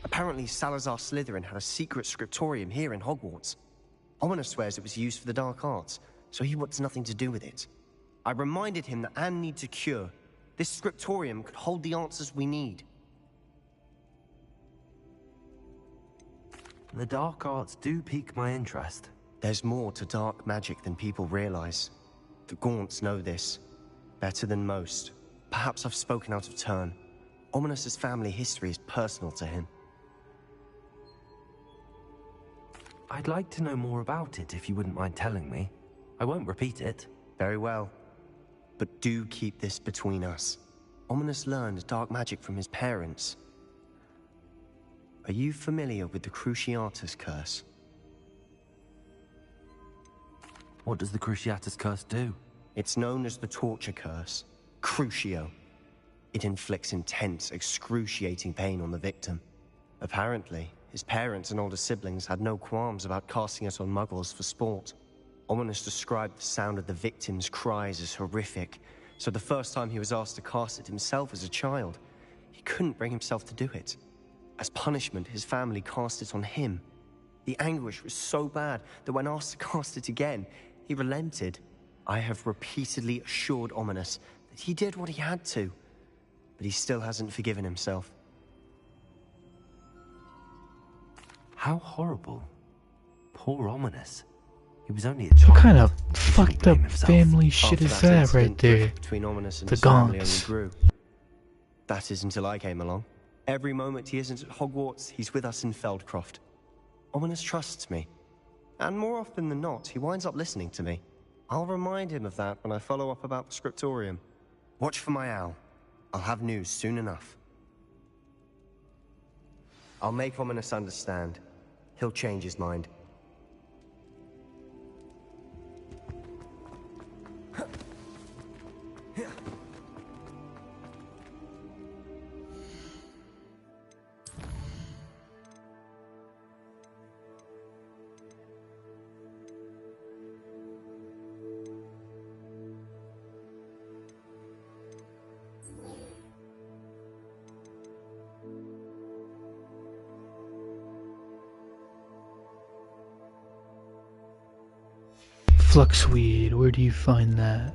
Apparently Salazar Slytherin had a secret scriptorium here in Hogwarts. Ominous swears it was used for the dark arts, so he wants nothing to do with it. I reminded him that Anne needs a cure. This scriptorium could hold the answers we need.
The dark arts do pique my interest.
There's more to dark magic than people realize. The Gaunts know this better than most. Perhaps I've spoken out of turn. Ominous's family history is personal to him.
I'd like to know more about it if you wouldn't mind telling me. I won't repeat it.
Very well. But do keep this between us. Ominous learned dark magic from his parents. Are you familiar with the Cruciatus Curse?
What does the Cruciatus Curse do?
It's known as the Torture Curse. Crucio. It inflicts intense, excruciating pain on the victim. Apparently, his parents and older siblings had no qualms about casting it on muggles for sport. Ominous described the sound of the victim's cries as horrific, so the first time he was asked to cast it himself as a child, he couldn't bring himself to do it. As punishment, his family cast it on him. The anguish was so bad that when asked to cast it again, he relented. I have repeatedly assured Ominous that he did what he had to, but he still hasn't forgiven himself.
How horrible. Poor Ominous. He was only a child.
What kind of
He shouldn't
fucked up
blame himself.
family shit
After
is
that
that
incident,
right there?
rift between Ominous and
The
his family only
Gaunts.
grew. That is until I came along. Every moment he isn't at Hogwarts, he's with us in Feldcroft. Ominous trusts me. And more often than not, he winds up listening to me. I'll remind him of that when I follow up about the scriptorium. Watch for my owl. I'll have news soon enough. I'll make Ominous understand. He'll change his mind.
Fluxweed, where do you find that?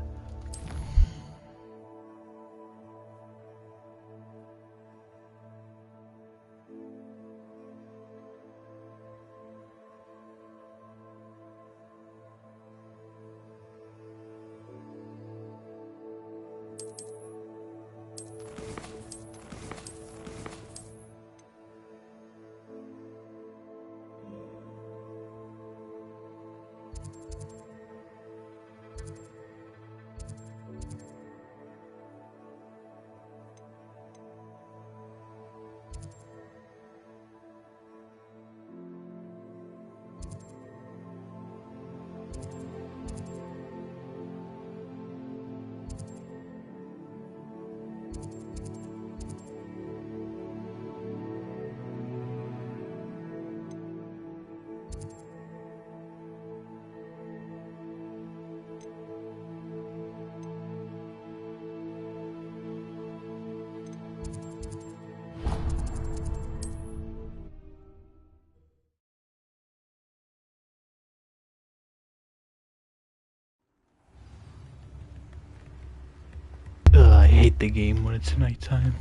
hate the game when it's nighttime.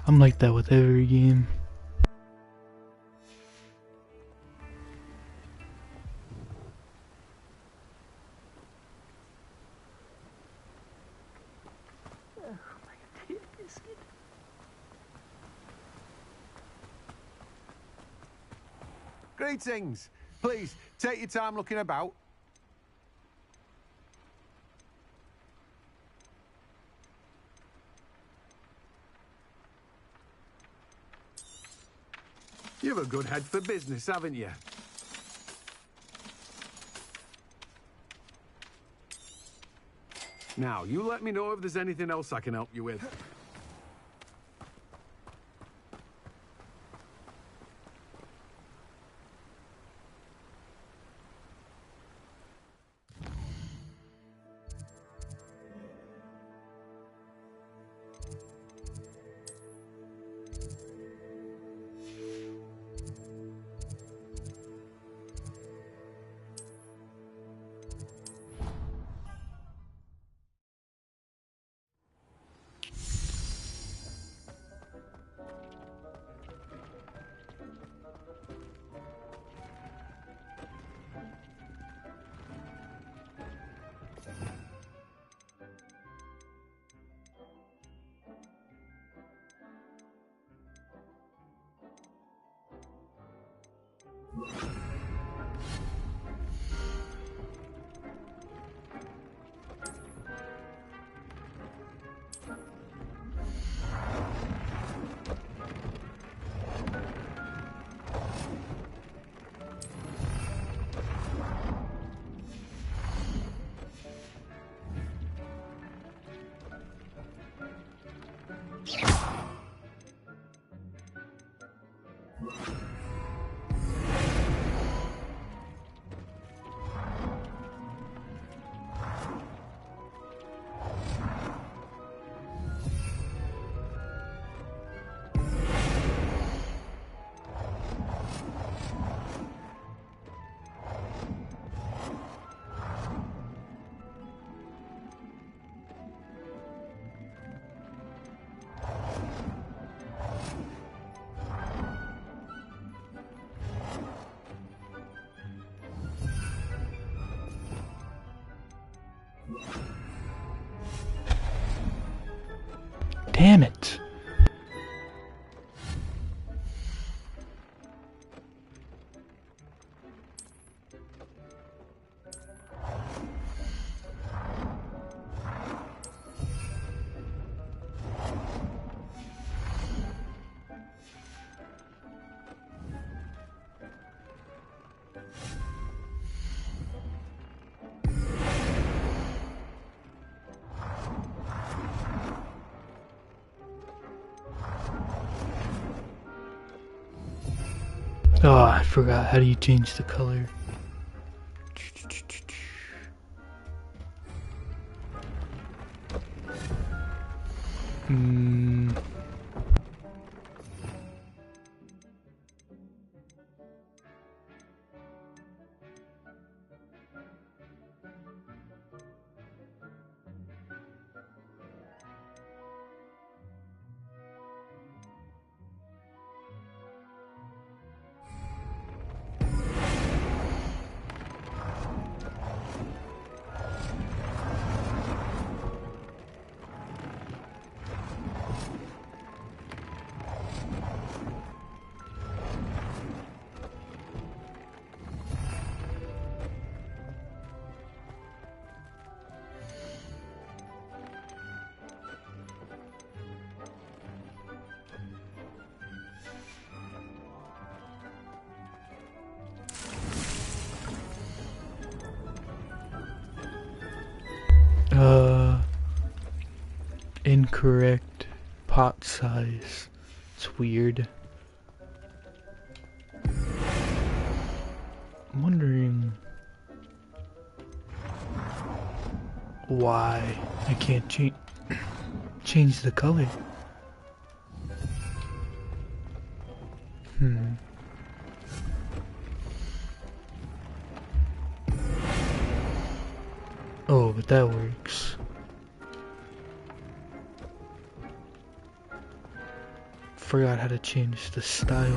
I'm like that with every game.
Greetings. Please, take your time looking about. You've a good head for business, haven't you? Now, you let me know if there's anything else I can help you with.
Damn it. Oh, I forgot. How do you change the color? Incorrect pot size. It's weird. I'm wondering why I can't change the color. Oh, but that works. forgot how to change the style.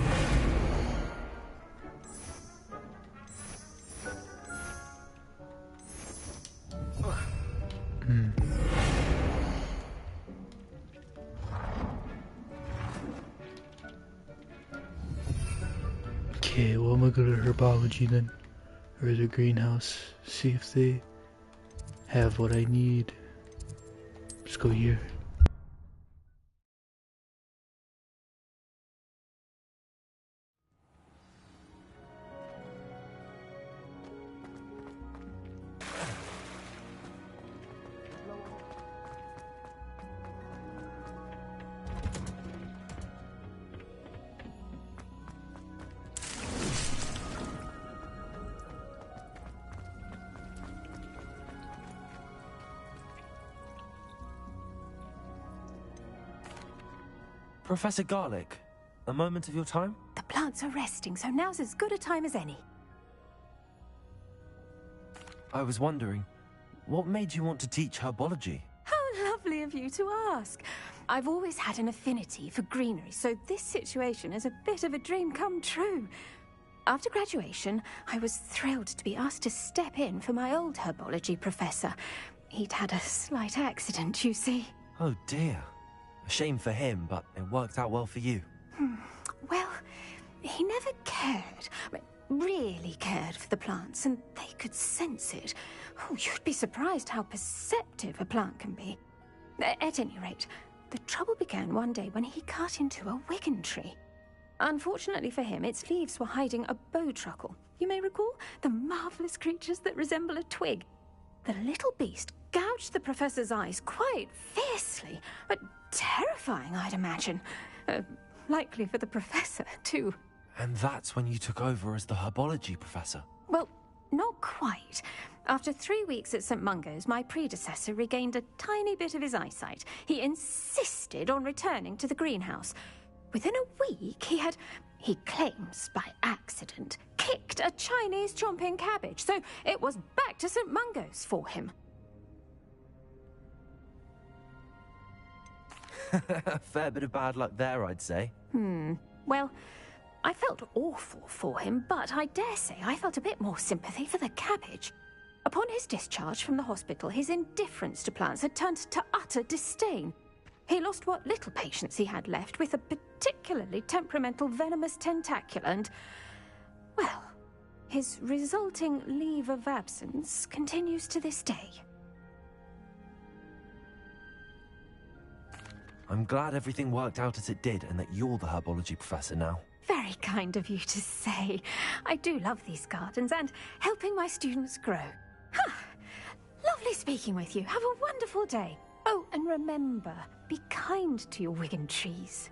Okay, well, I'm gonna go to herbology then, or the greenhouse, see if they have what I need. Let's go here.
Professor Garlic, a moment of your time?
The plants are resting, so now's as good a time as any.
I was wondering, what made you want to teach herbology?
How lovely of you to ask. I've always had an affinity for greenery, so this situation is a bit of a dream come true. After graduation, I was thrilled to be asked to step in for my old herbology professor. He'd had a slight accident, you see.
Oh dear. A shame for him, but it worked out well for you.
Well, he never cared, really cared for the plants, and they could sense it. Oh, you'd be surprised how perceptive a plant can be. At any rate, the trouble began one day when he cut into a wigan tree. Unfortunately for him, its leaves were hiding a bowtruckle. You may recall the marvellous creatures that resemble a twig. The little beast gouged the professor's eyes quite fiercely, but terrifying, I'd imagine. Likely for the professor, too.
And that's when you took over as the herbology professor?
Well, not quite. After 3 weeks at St. Mungo's, my predecessor regained a tiny bit of his eyesight. He insisted on returning to the greenhouse. Within a week, he claims by accident, kicked a Chinese chomping cabbage, so it was back to St. Mungo's for him.
A fair bit of bad luck there, I'd say.
Well, I felt awful for him, but I dare say I felt a bit more sympathy for the cabbage. Upon his discharge from the hospital, his indifference to plants had turned to utter disdain. He lost what little patience he had left with a particularly temperamental venomous tentacula and, well, his resulting leave of absence continues to this day.
I'm glad everything worked out as it did and that you're the herbology professor now.
Very kind of you to say. I do love these gardens and helping my students grow. Lovely speaking with you. Have a wonderful day. Oh, and remember, be kind to your wigan trees.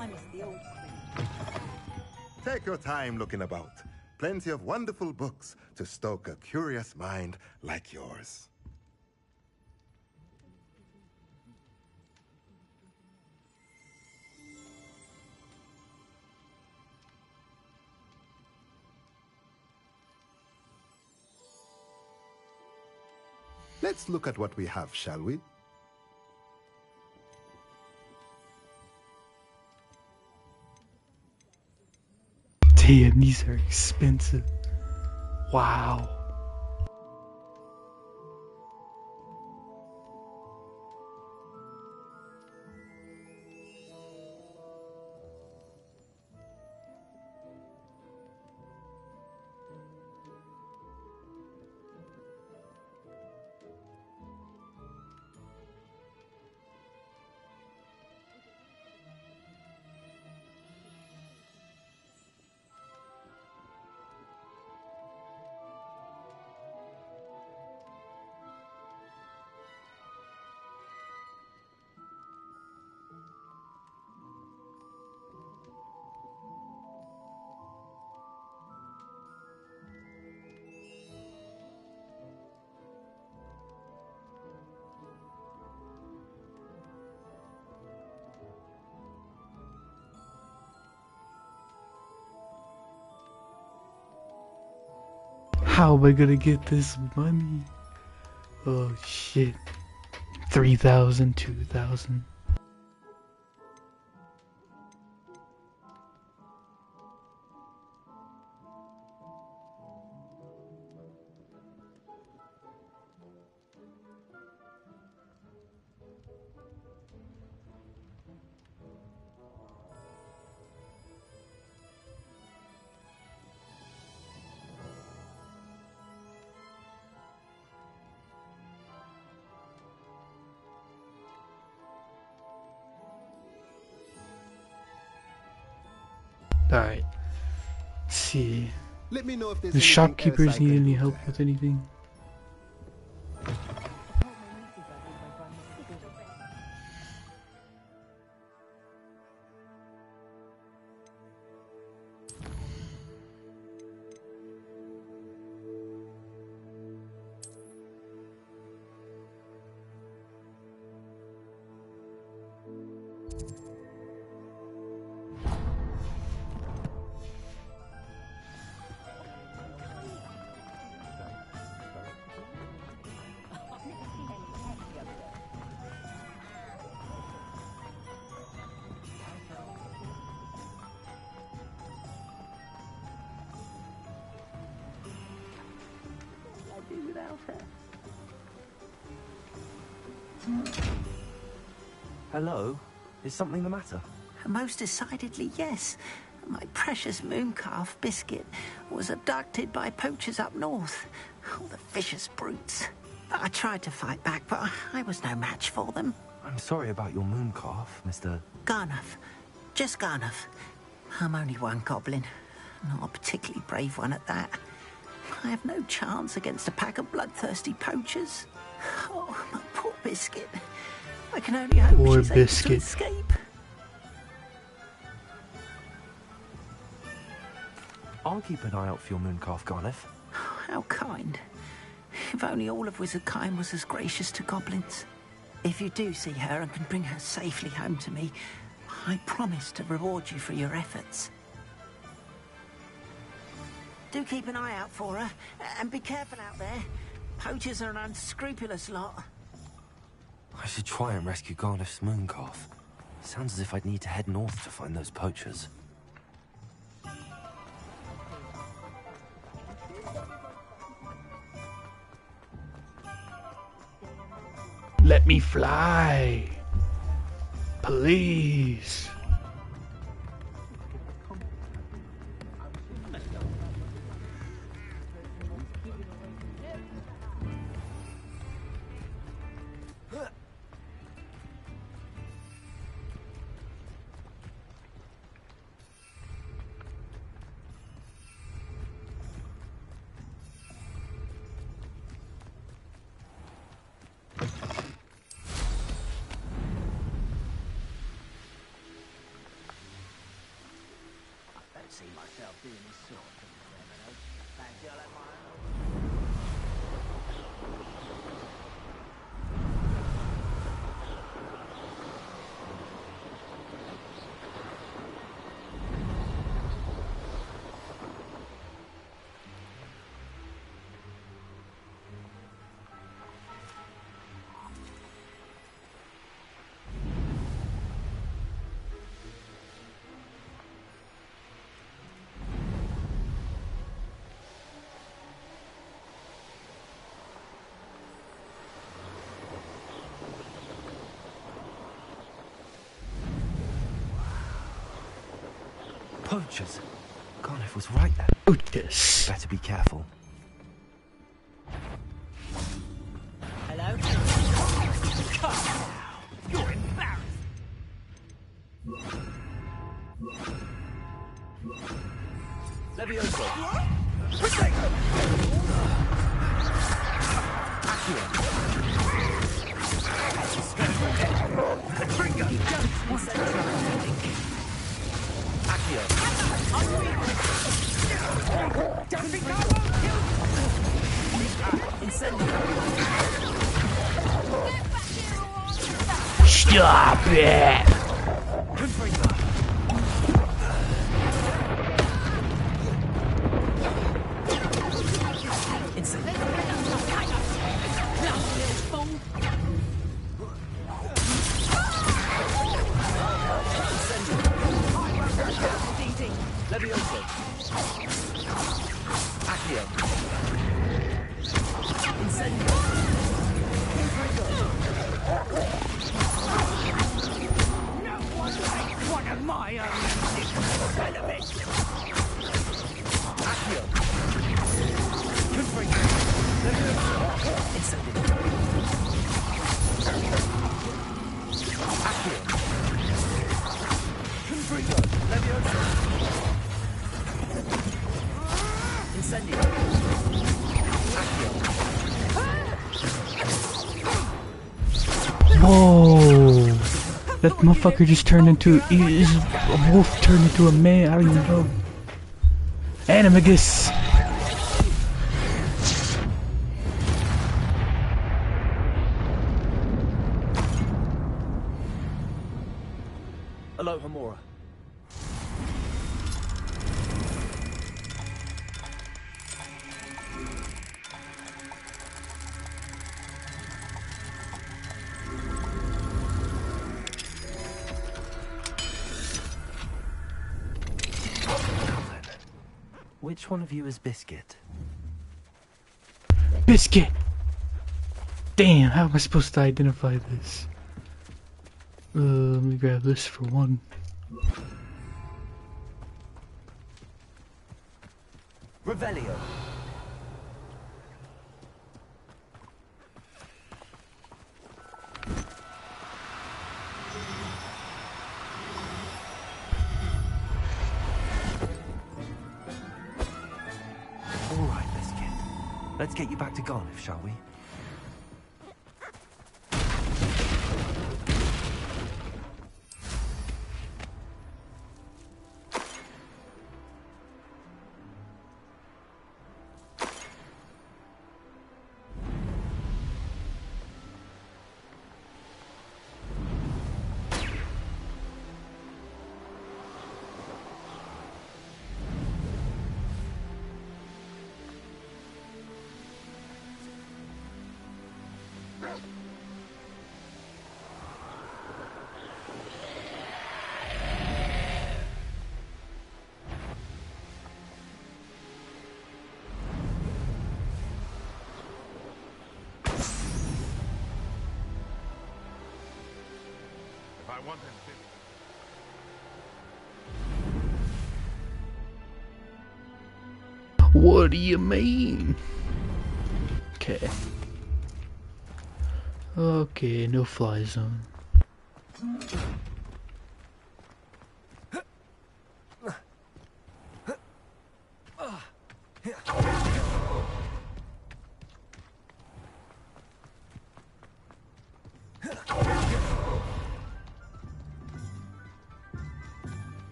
I miss the old queen.
Take your time looking about. Plenty of wonderful books to stoke a curious mind like yours. Let's look at what we have, shall we?
Damn, these are expensive. Wow. How am I gonna get this money? Oh shit. 3,000, 2,000. Alright. Let's see.
Let me know if there's
The
anything
shopkeepers
else I
need
can
any
do
help
to
with anything?
I do without her.
Hello? Is something the matter?
Most decidedly, yes. My precious mooncalf biscuit was abducted by poachers up north. Oh, the vicious brutes. I tried to fight back, but I was no match for them.
I'm sorry about your mooncalf, Mr.
Garnuff. Just Garnuff. I'm only one goblin. Not a particularly brave one at that. I have no chance against a pack of bloodthirsty poachers. Oh, my poor biscuit. I can only hope
Poor
she's
biscuit.
able to escape.
I'll keep an eye out for your mooncalf, Garneth.
How kind. If only all of Wizardkind was as gracious to goblins. If you do see her and can bring her safely home to me, I promise to reward you for your efforts. Do keep an eye out for her, and be careful out there.
Poachers are an unscrupulous lot.
I should try and rescue Garneth's mooncalf. Sounds as if I'd need to head north to find those poachers.
Let me fly. Please.
See myself doing this sort of thing forever, though. Fancy I'll have my own.
Poachers! Garneth was right there.
Poachers.
Better be careful.
Hello? You're embarrassed.
Levioso! Protego!
Stop it! Whoa! That motherfucker just turned into a wolf turned into a man. I don't even know. Animagus.
Hello, Hamura.
Which one of you is Biscuit?
Biscuit! Damn, how am I supposed to identify this? Let me grab this for one.
Revelio. All right, Biscuit. Let's get you back to Garneth, shall we?
I want him.
What do you mean? Okay. Okay, no fly zone.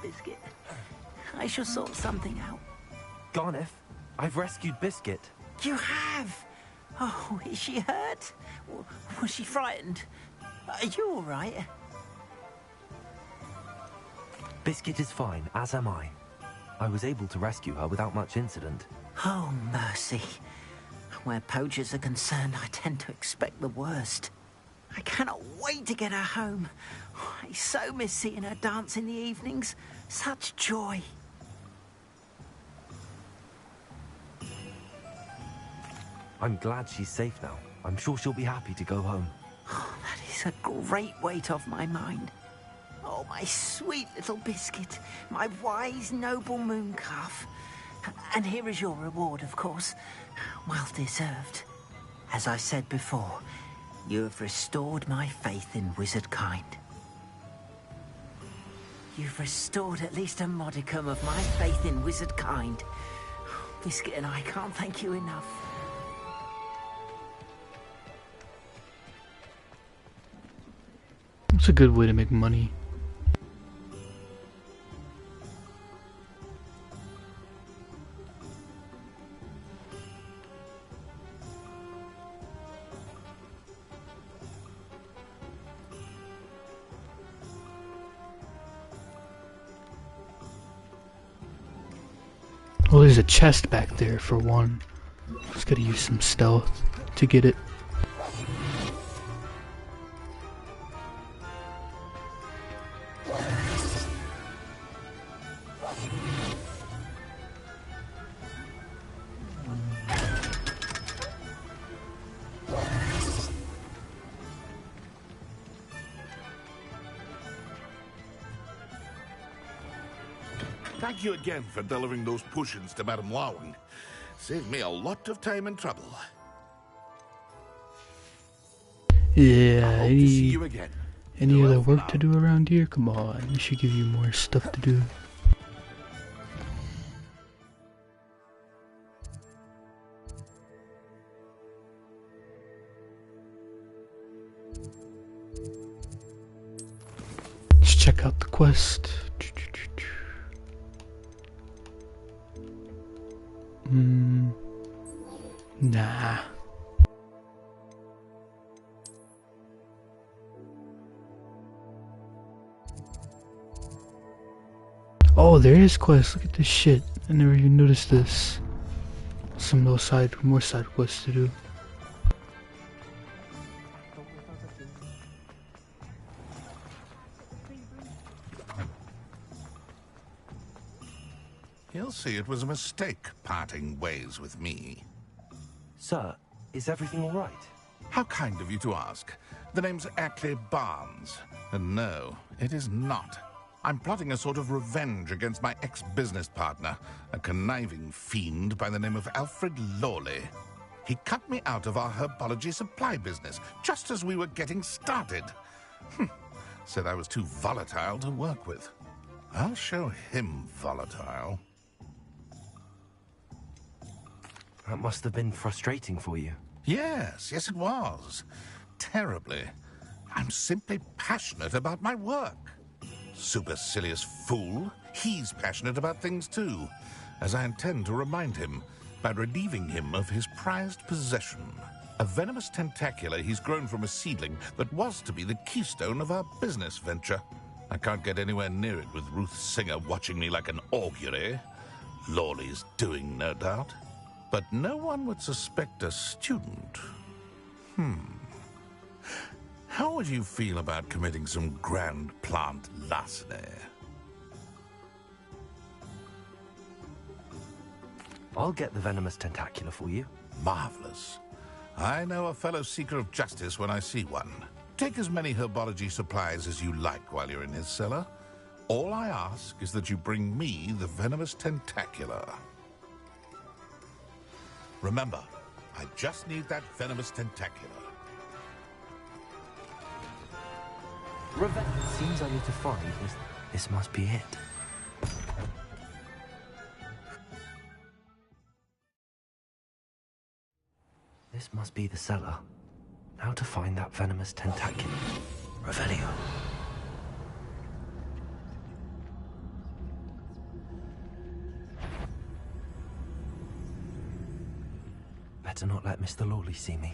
Biscuit. I shall sort something out.
Garneth, I've rescued Biscuit.
You have? Oh, is she hurt? Was she frightened? Are you all right?
Biscuit is fine, as am I. I was able to rescue her without much incident.
Oh, mercy. Where poachers are concerned, I tend to expect the worst. I cannot wait to get her home. I so miss seeing her dance in the evenings. Such joy.
I'm glad she's safe now. I'm sure she'll be happy to go home.
Oh, that is a great weight off my mind. Oh, my sweet little Biscuit. My wise, noble moon calf. And here is your reward, of course. Well deserved. As I said before, you have restored my faith in wizard kind. You've restored at least a modicum of my faith in wizard kind. Biscuit and I can't thank you enough.
It's a good way to make money. Oh, there's a chest back there for one. Just gotta use some stealth to get it.
Thank you again for delivering those potions to Madame Lawing. Saved me a lot of time and trouble.
Yeah,
I hope to see you again.
any other work to do around here? Come on, we should give you more stuff to do. Let's check out the quest. Nah. Oh, there is quests. Look at this shit. I never even noticed this. Some more side quests to do.
He'll see it was a mistake parting ways with me.
Sir, is everything all right?
How kind of you to ask. The name's Ackley Barnes. And no, it is not. I'm plotting a sort of revenge against my ex-business partner, a conniving fiend by the name of Alfred Lawley. He cut me out of our herbology supply business, just as we were getting started. Said I was too volatile to work with. I'll show him volatile.
That must have been frustrating for you.
Yes, it was. Terribly. I'm simply passionate about my work. Supercilious fool. He's passionate about things too, as I intend to remind him by relieving him of his prized possession. A venomous tentacula he's grown from a seedling that was to be the keystone of our business venture. I can't get anywhere near it with Ruth Singer watching me like an augury. Lawley's doing, no doubt. But no one would suspect a student How would you feel about committing some grand plant larceny?
I'll get the venomous tentacula for you.
Marvelous. I know a fellow seeker of justice when I see one. Take as many herbology supplies as you like while you're in his cellar. All I ask is that you bring me the venomous tentacula. Remember, I just need that venomous tentacula.
Seems I need to find this. This must be it. This must be the cellar. Now to find that venomous tentacula. Revelio. Better not let Mr. Lawley see me.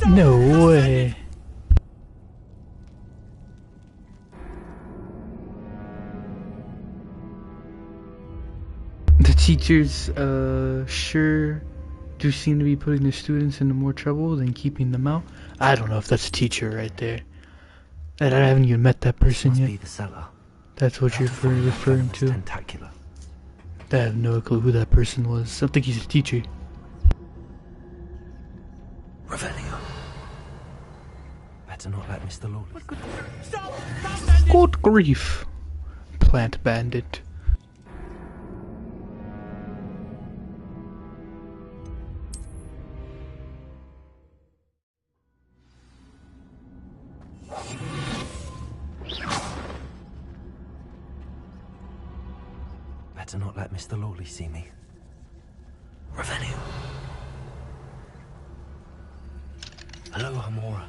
No way. The teachers, sure do seem to be putting the students into more trouble than keeping them out. I don't know if that's a teacher right there. And I haven't even met that person yet.
Be the cellar.
That's what you're referring to.
Tentacular.
I have no clue who that person was. I think he's a teacher.
Revelio. Better not let Mr. Lawley.
Good grief. Plant bandit.
Better not let Mr. Lawley see me. Revelio. Hello, Hamora.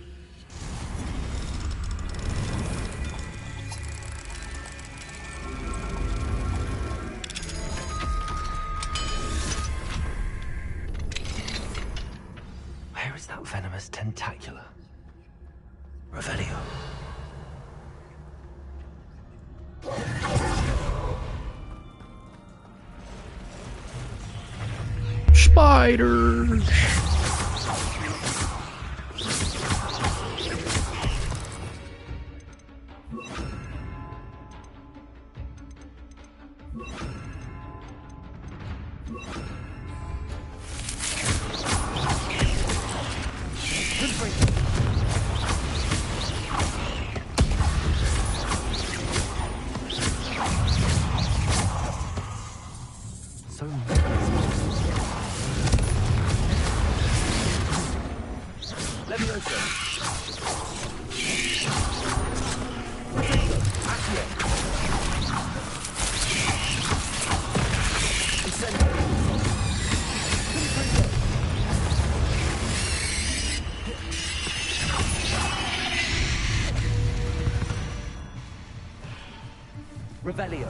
Where is that venomous tentacula? Revelio.
Spiders!
Revelio.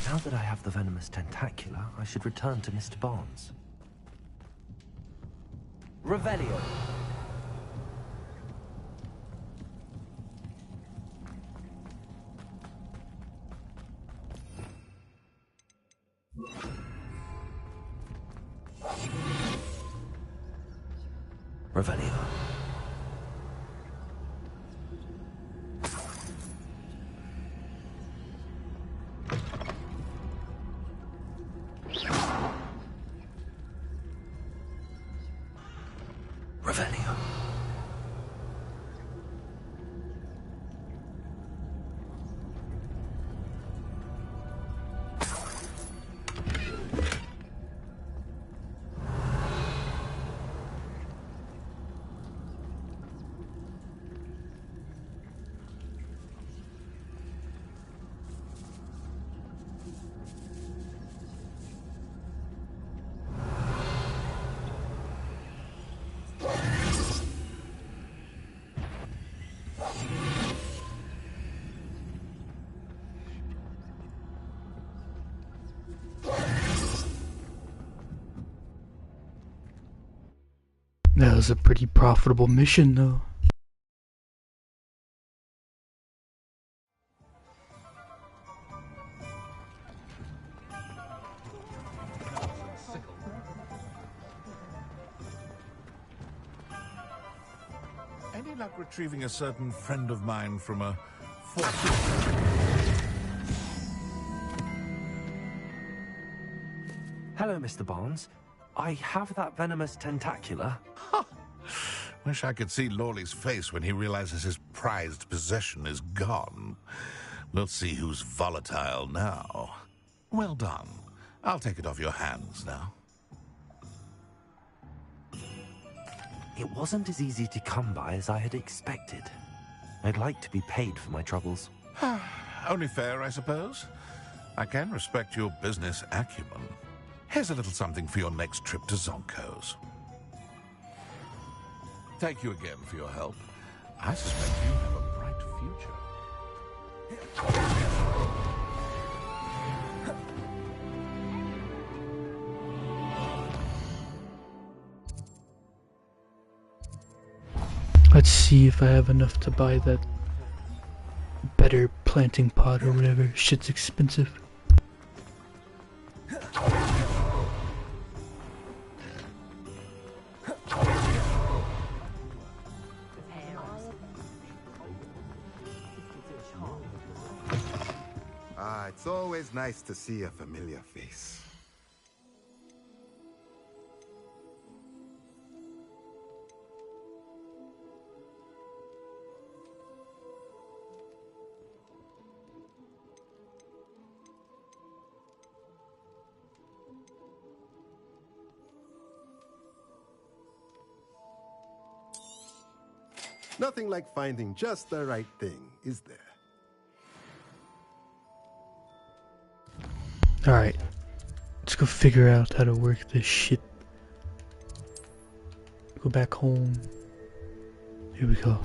Now that I have the venomous tentacula, I should return to Mr. Barnes. Revelio. Revelio. Revelio.
was a pretty profitable mission, though.
Any luck retrieving a certain friend of mine from a
Hello, Mr. Barnes. I have that venomous tentacula.
Wish I could see Lawley's face when he realizes his prized possession is gone. We'll see who's volatile now. Well done. I'll take it off your hands now.
It wasn't as easy to come by as I had expected. I'd like to be paid for my troubles.
Only fair, I suppose. I can respect your business acumen. Here's a little something for your next trip to Zonko's. Thank you again for your help. I suspect you have a bright future.
Let's see if I have enough to buy that better planting pot or whatever. Shit's expensive.
It's always nice to see a familiar face. Nothing like finding just the right thing, is there?
Alright, let's go figure out how to work this shit. Go back home. Here we go.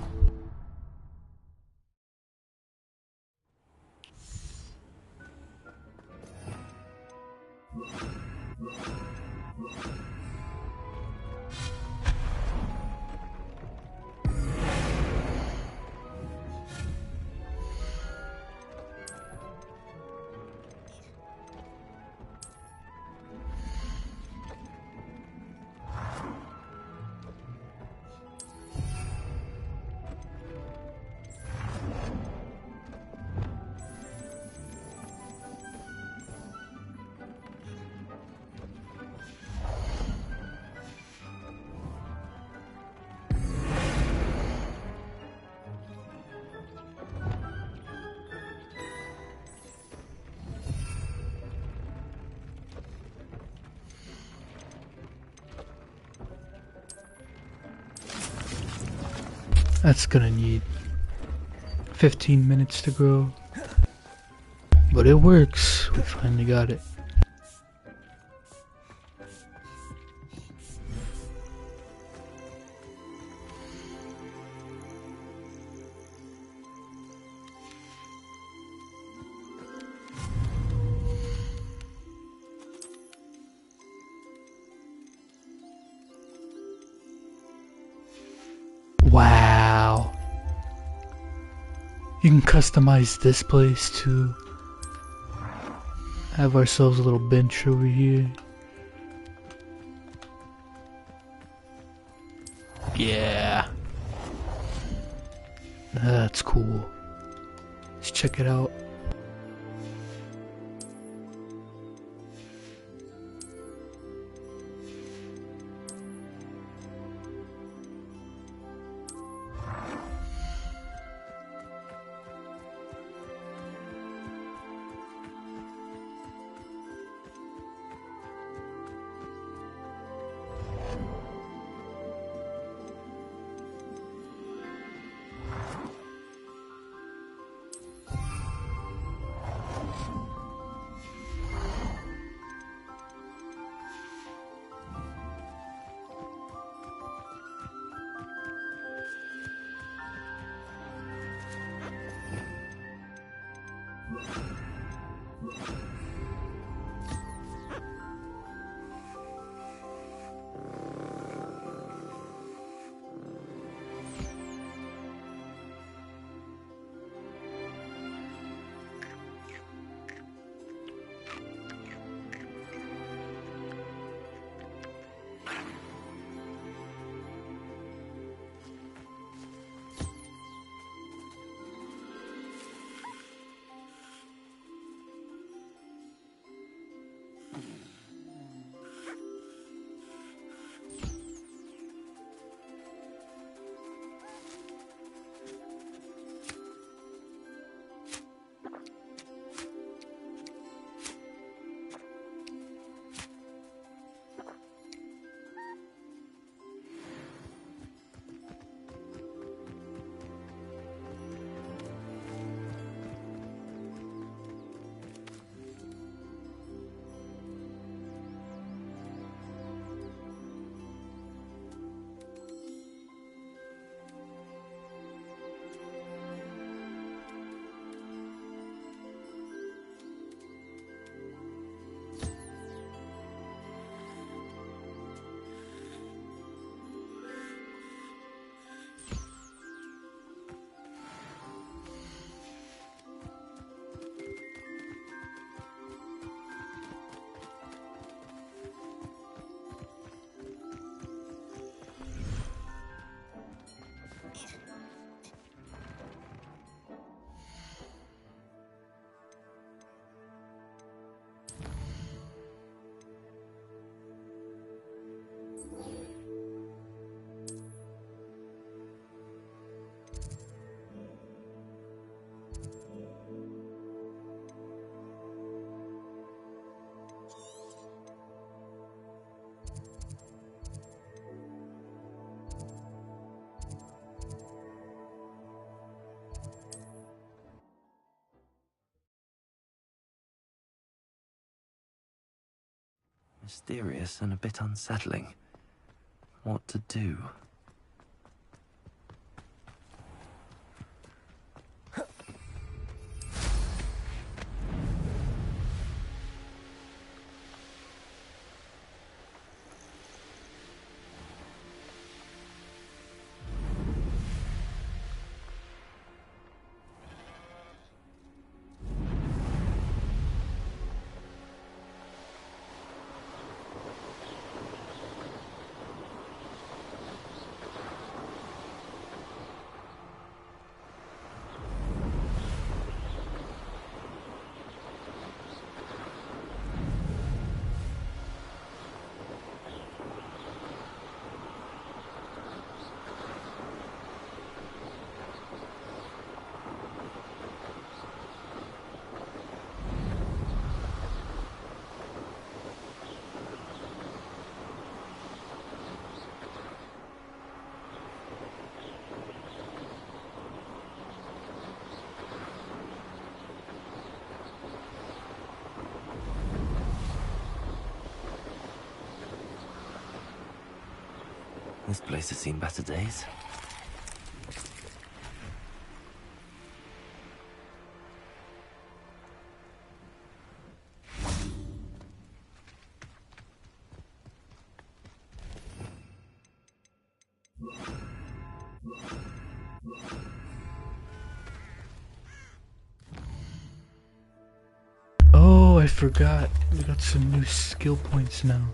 That's gonna need 15 minutes to grow. But it works. We finally got it. Wow. You can customize this place too. Have ourselves a little bench over here. Yeah. That's cool. Let's check it out.
Mysterious and a bit unsettling. What to do? This place has seen better days.
Oh, I forgot. We got some new skill points now.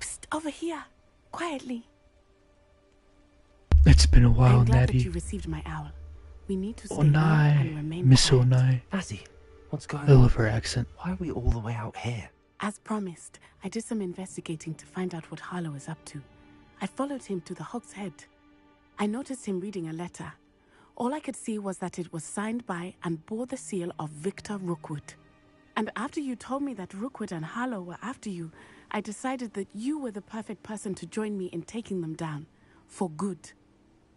Psst, over here. Quietly.
It's been a while,
I'm glad
Natty.
that you received my owl. We need to stay low
Onai,
and remain
Miss
quiet.
Onai.
Natty, what's going
I
on?
love her accent.
Why are we all the way out here?
As promised, I did some investigating to find out what Harlow is up to. I followed him to the Hog's Head. I noticed him reading a letter. All I could see was that it was signed by and bore the seal of Victor Rookwood. And after you told me that Rookwood and Harlow were after you, I decided that you were the perfect person to join me in taking them down. For good.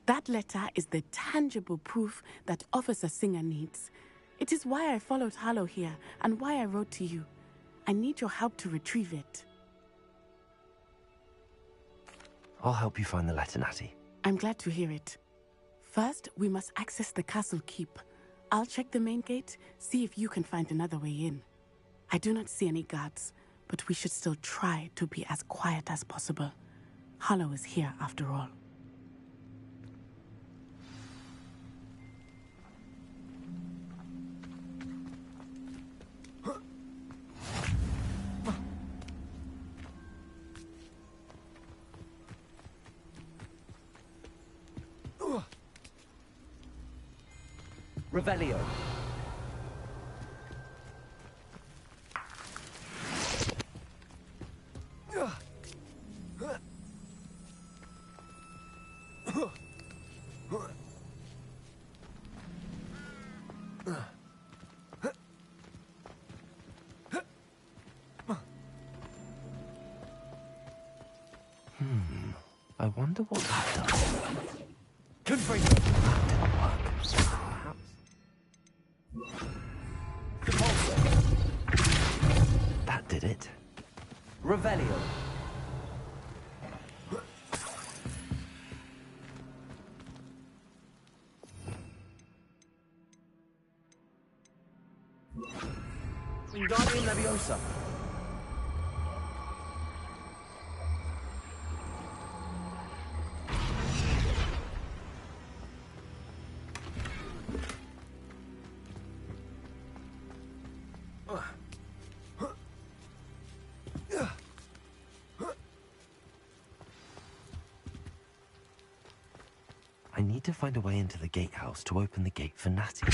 That letter is the tangible proof that Officer Singer needs. It is why I followed Harlow here and why I wrote to you. I need your help to retrieve it.
I'll help you find the letter, Natty.
I'm glad to hear it. First, we must access the castle keep. I'll check the main gate, see if you can find another way in. I do not see any guards, but we should still try to be as quiet as possible. Harlow is here after all.
Revelio.
I wonder what that does.
Confirm.
That did it.
Revelio. Leviosa.
I need to find a way into the gatehouse to open the gate for Natty.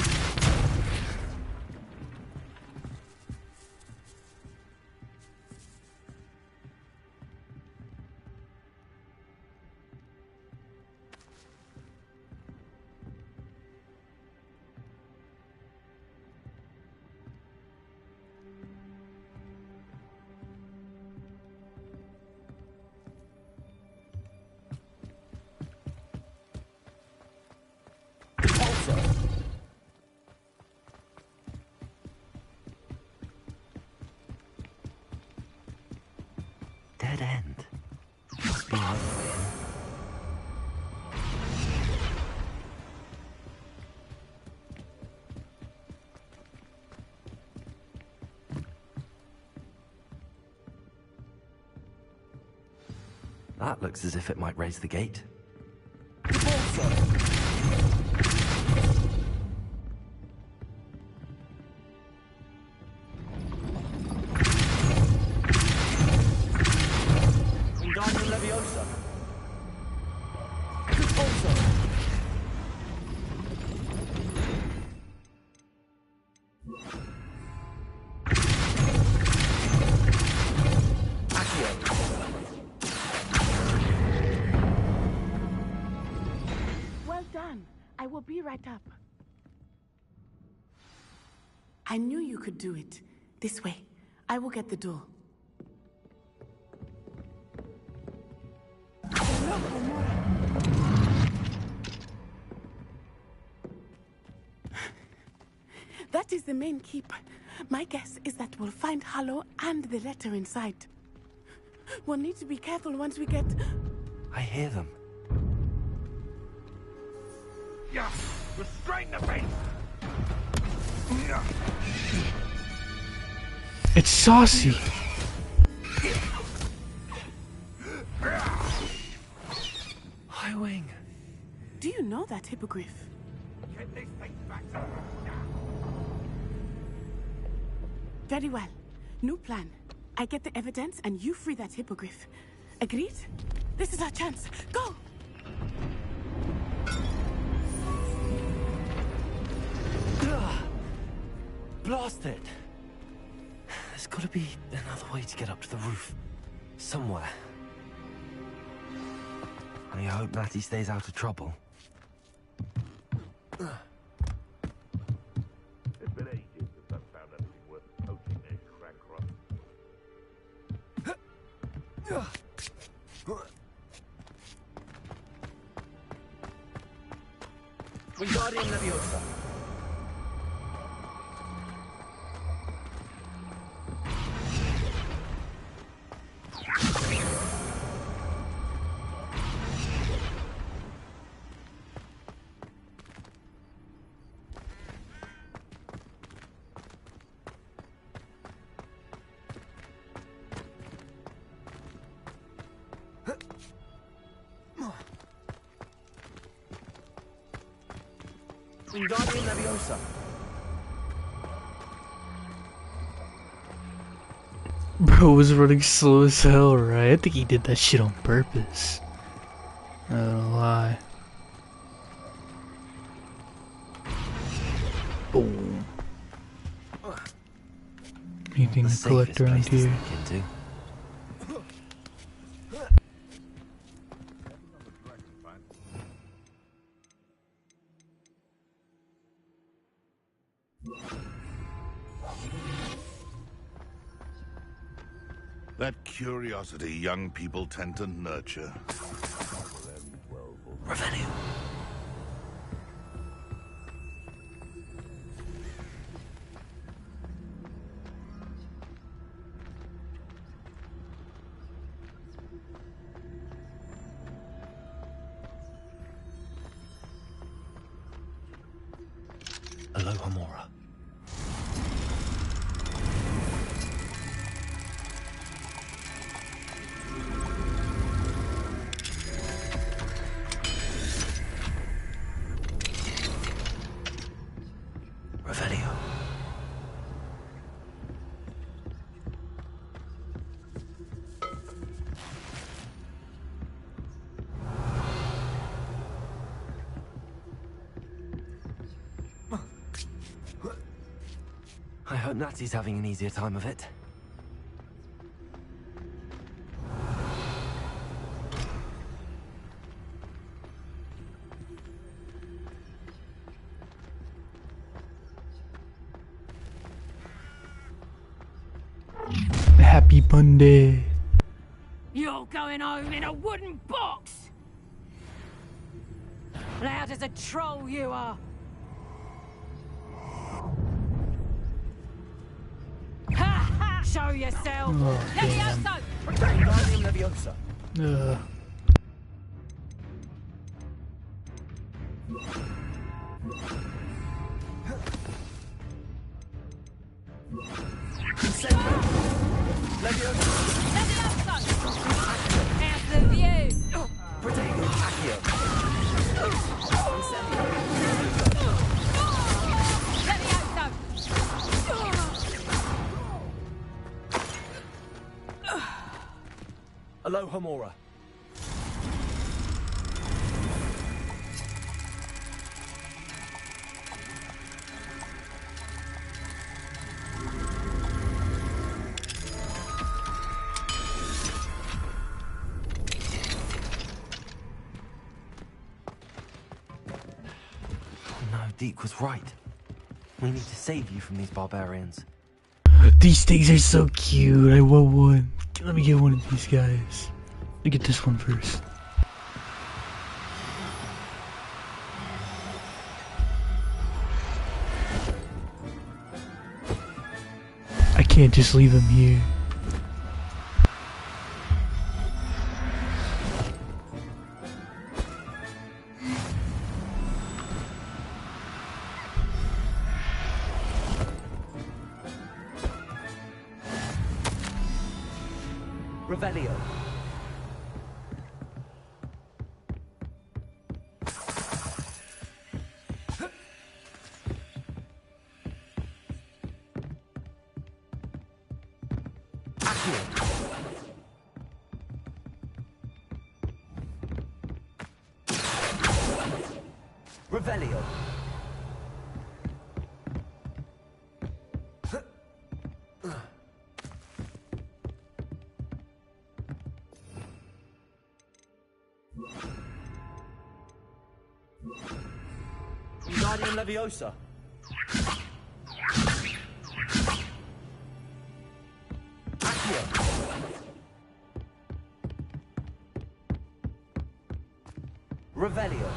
Dead end. Must be another way in. That looks as if it might raise the gate.
Wingardium Leviosa.
Well done. I will be right up. I knew you could do it. This way. I will get the door. That is the main keep. My guess is that we'll find Hollow and the letter inside. We'll need to be careful once we get...
I hear them.
Yeah, restrain the beast.
It's Saucy.
Highwing.
Do you know that hippogriff?
Get this thing back to
Very well. New plan. I get the evidence and you free that hippogriff. Agreed? This is our chance. Go!
Blast it! There's gotta be another way to get up to the roof. Somewhere. I hope Natty stays out of trouble.
It's been ages since I've found anything worth poaching their crack rock.
Wingardium Leviosa. Wingardium Leviosa.
Bro was running slow as hell, right? I think he did that shit on purpose. I don't lie. Boom. Anything to collect around here?
That curiosity young people tend to nurture.
Revenue. Alohomora. hope Natty's having an easier time of it.
Happy Monday.
You're going home in a wooden box! Loud as a troll you are! Ha ha! Show yourself!
Oh, damn.
Levioso! How's the view?
Aloha Mora. No, Deke was right. We need to save you from these barbarians.
These things are so cute. I want one. Let me get one of these guys. Let me get this one first. I can't just leave him here.
Revelio. Revelio. Guardian Leviosa. Accio. Revelio.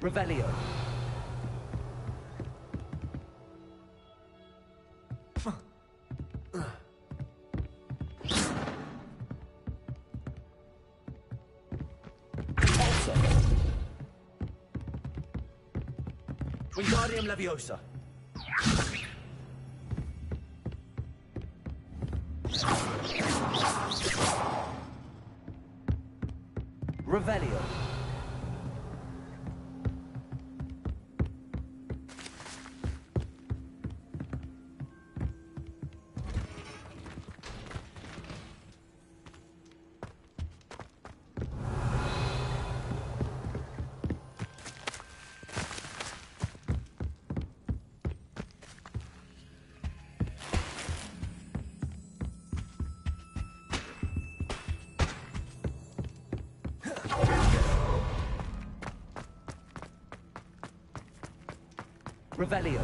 Revelio. Wingardium Leviosa. Revelio. Revelio.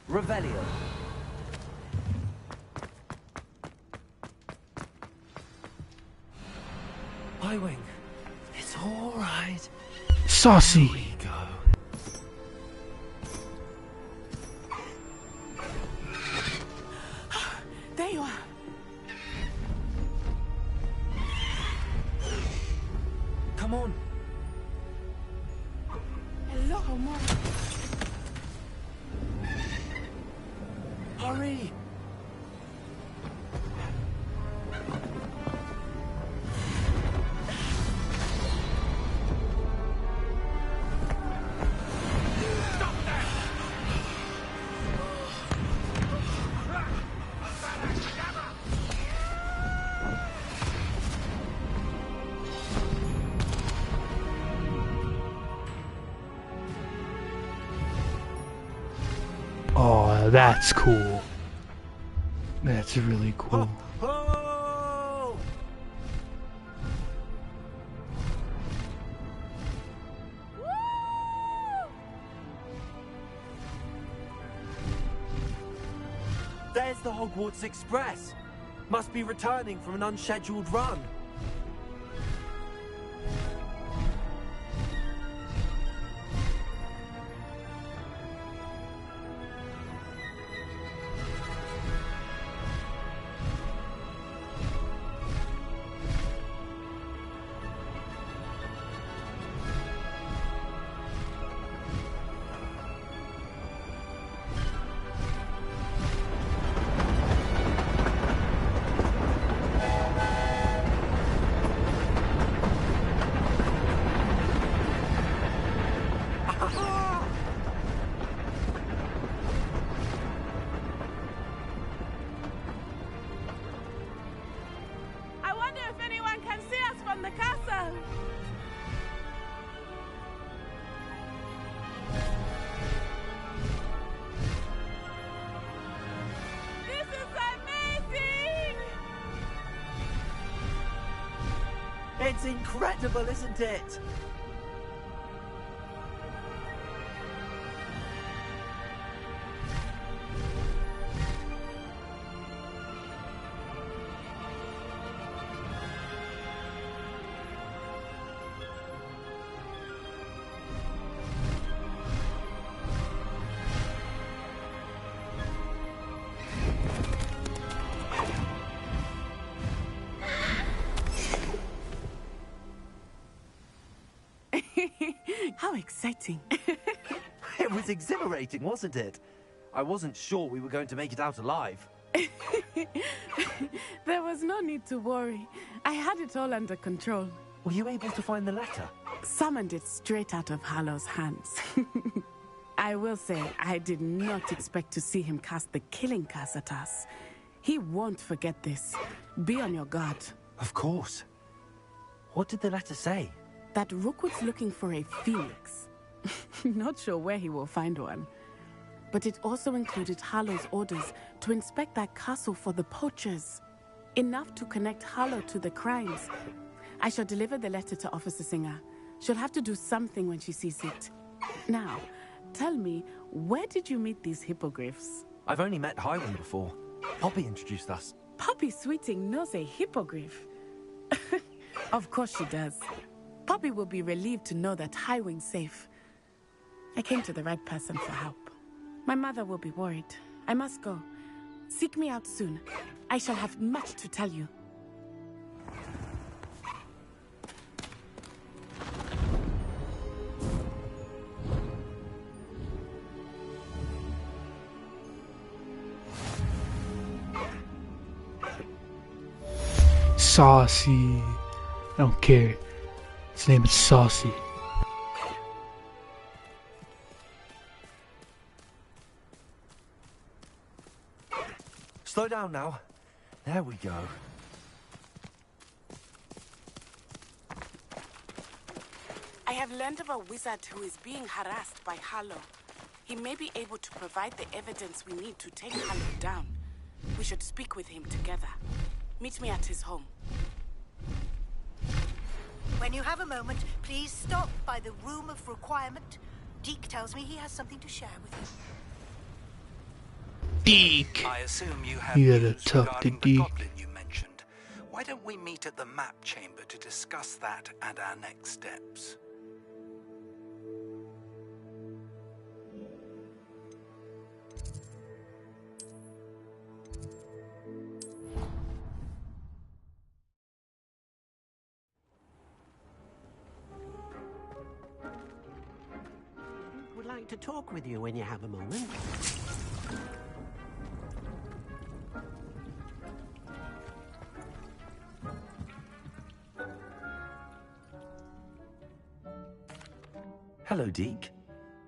Revelio. Highwing, it's all right.
Saucy.
Here we go.
There you are.
Come on.
Hello, Mom.
Hurry!
Oh, that's cool. That's really cool.
Oh! There's the Hogwarts Express. Must be returning from an unscheduled run.
I wonder if anyone can see us from the castle. This is amazing!
It's incredible, isn't it?
How exciting.
It was exhilarating, wasn't it? I wasn't sure we were going to make it out alive.
There was no need to worry. I had it all under control.
Were you able to find the letter?
Summoned it straight out of Harlow's hands. I will say, I did not expect to see him cast the killing curse at us. He won't forget this. Be on your guard.
Of course. What did the letter say?
That Rookwood's looking for a phoenix. Not sure where he will find one. But it also included Harlow's orders to inspect that castle for the poachers. Enough to connect Harlow to the crimes. I shall deliver the letter to Officer Singer. She'll have to do something when she sees it. Now, tell me, where did you meet these hippogriffs?
I've only met Highwing before. Poppy introduced us.
Poppy Sweeting knows a hippogriff. Of course she does. Poppy will be relieved to know that Highwing's safe. I came to the right person for help. My mother will be worried. I must go. Seek me out soon. I shall have much to tell you.
Saucy. I don't care. His name is Saucy.
Slow down now. There we go.
I have learned of a wizard who is being harassed by Harlow. He may be able to provide the evidence we need to take Harlow down. We should speak with him together. Meet me at his home.
When you have a moment, please stop by the Room of Requirement. Deke tells me he has something to share with you.
Deke.
I assume you have
You gotta
news
talk to
regarding the
Deke.
goblin you mentioned. Why don't we meet at the map chamber to discuss that and our next steps?
like to talk with you when you have a moment.
Hello, Deke.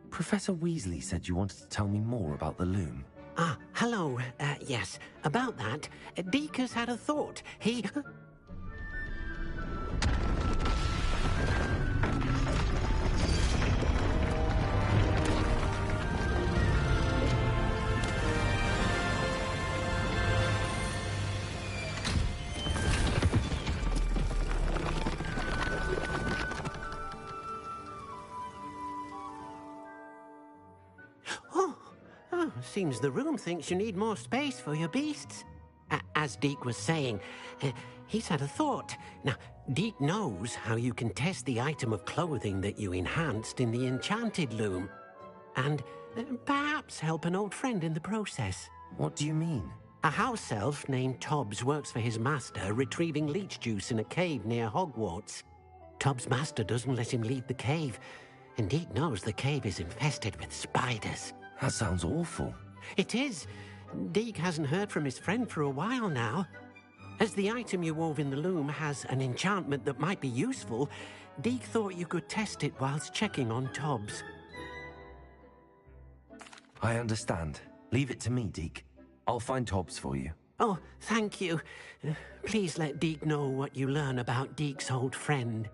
Professor Weasley said you wanted to tell me more about the loom.
Ah, hello. Yes, about that. Deke has had a thought. He... Seems the room thinks you need more space for your beasts. As Deke was saying, he's had a thought. Now, Deke knows how you can test the item of clothing that you enhanced in the enchanted loom. And perhaps help an old friend in the process.
What do you mean?
A house elf named Tobbs works for his master, retrieving leech juice in a cave near Hogwarts. Tobbs' master doesn't let him leave the cave, and Deke knows the cave is infested with spiders.
That sounds awful.
It is. Deke hasn't heard from his friend for a while now. As the item you wove in the loom has an enchantment that might be useful, Deke thought you could test it whilst checking on Tobbs.
I understand. Leave it to me, Deke. I'll find Tobbs for you.
Oh, thank you. Please let Deke know what you learn about Deke's old friend.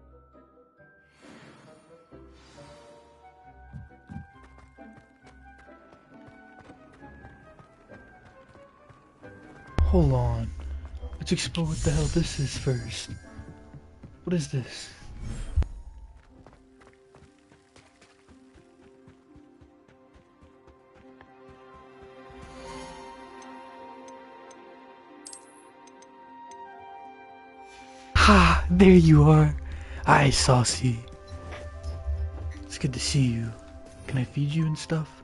Hold on. Let's explore what the hell this is first. What is this? Ha! There you are! Hi, Saucy. It's good to see you. Can I feed you and stuff?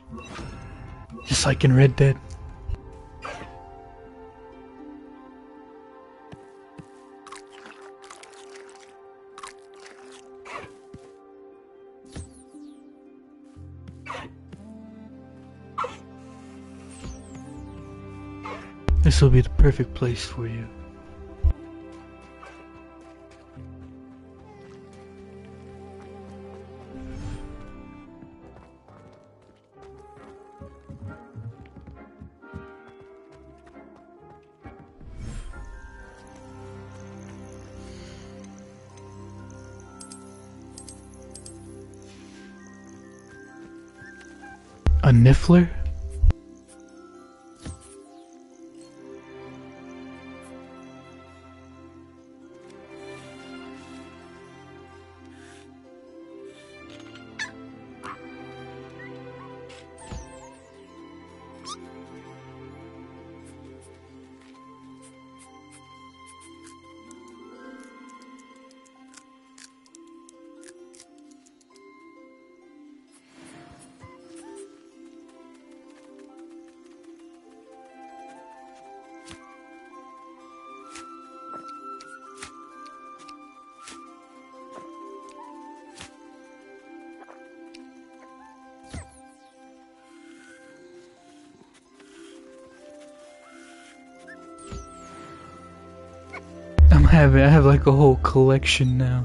Just like in Red Dead. This will be the perfect place for you. A Niffler? I have like a whole collection now.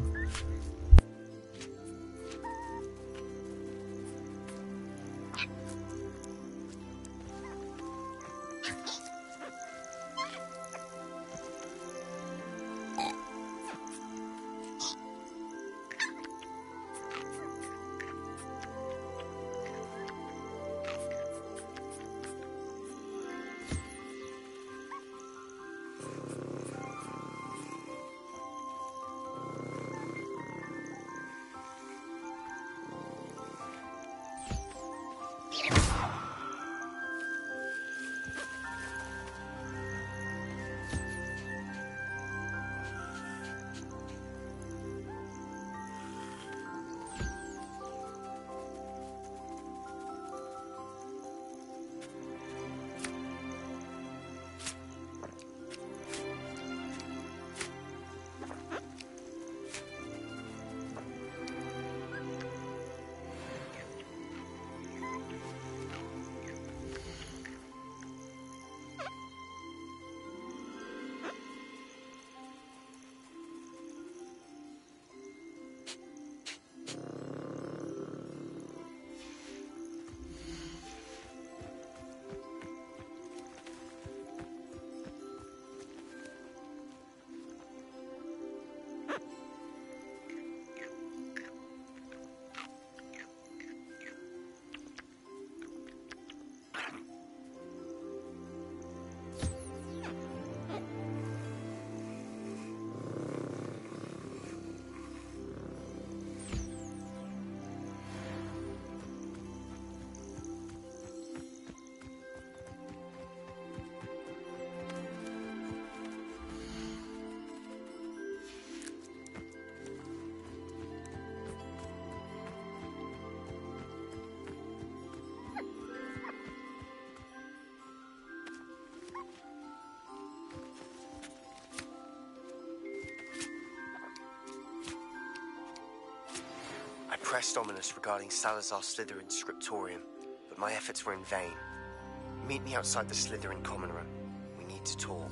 I pressed Ominous regarding Salazar Slytherin's scriptorium, but my efforts were in vain. Meet me outside the Slytherin common room. We need to talk.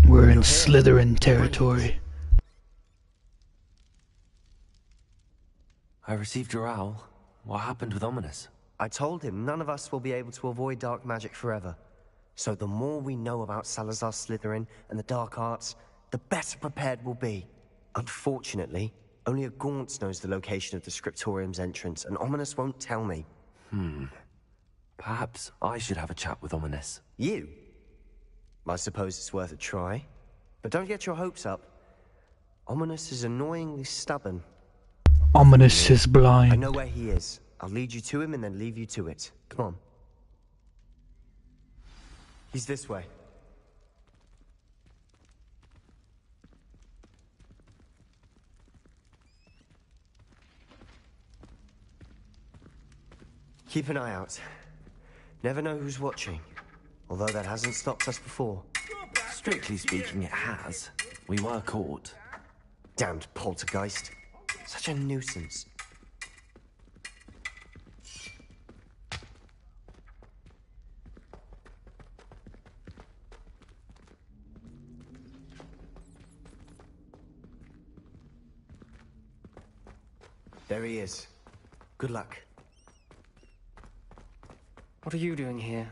We're in Slytherin territory.
I received your owl. What happened with Ominous?
I told him none of us will be able to avoid dark magic forever. So the more we know about Salazar Slytherin and the dark arts, the better prepared we'll be. Unfortunately, only a Gaunt knows the location of the scriptorium's entrance, and Ominous won't tell me.
Perhaps I should have a chat with Ominous.
You? I suppose it's worth a try. But don't get your hopes up. Ominous is annoyingly stubborn.
Ominous is blind.
I know where he is. I'll lead you to him and then leave you to it. Come on. He's this way. Keep an eye out. Never know who's watching. Although that hasn't stopped us before.
Strictly speaking, it has. We were caught.
Damned poltergeist. Such a nuisance. There he is. Good luck.
What are you doing here?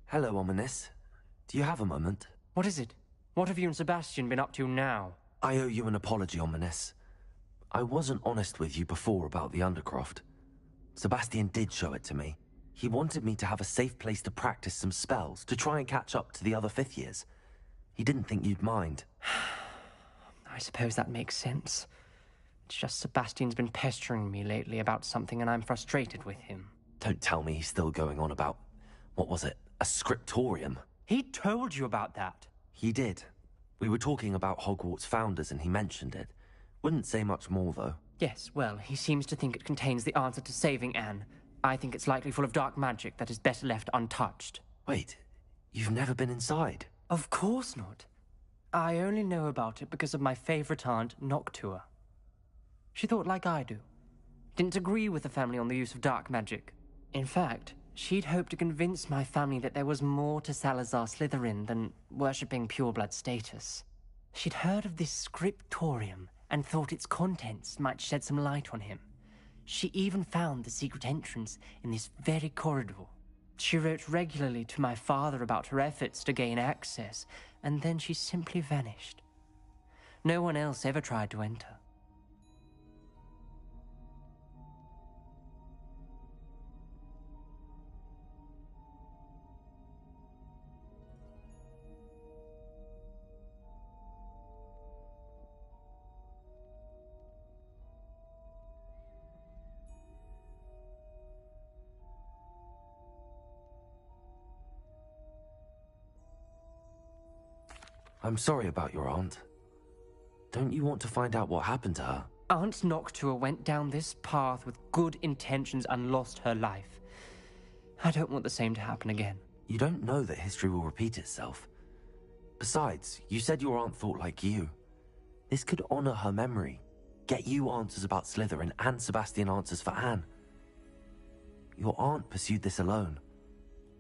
Hello, Ominous. Do you have a moment?
What is it? What have you and Sebastian been up to now?
I owe you an apology, Ominous. I wasn't honest with you before about the Undercroft. Sebastian did show it to me. He wanted me to have a safe place to practice some spells, to try and catch up to the other fifth years. He didn't think you'd mind.
I suppose that makes sense. It's just Sebastian's been pestering me lately about something and I'm frustrated with him.
Don't tell me he's still going on about, what was it, a scriptorium?
He told you about that.
He did. We were talking about Hogwarts founders and he mentioned it. Wouldn't say much more, though.
Yes, well, he seems to think it contains the answer to saving Anne. I think it's likely full of dark magic that is better left untouched.
Wait, you've never been inside?
Of course not. I only know about it because of my favorite aunt, Noctua. She thought like I do. didn't agree with the family on the use of dark magic. In fact, she'd hoped to convince my family that there was more to Salazar Slytherin than worshipping pureblood status. She'd heard of this scriptorium and thought its contents might shed some light on him. She even found the secret entrance in this very corridor. She wrote regularly to my father about her efforts to gain access, and then she simply vanished. No one else ever tried to enter.
I'm sorry about your aunt. Don't you want to find out what happened to her?
Aunt Noctua went down this path with good intentions and lost her life. I don't want the same to happen again.
You don't know that history will repeat itself. Besides, you said your aunt thought like you. This could honor her memory, get you answers about Slytherin and Sebastian answers for Anne. Your aunt pursued this alone.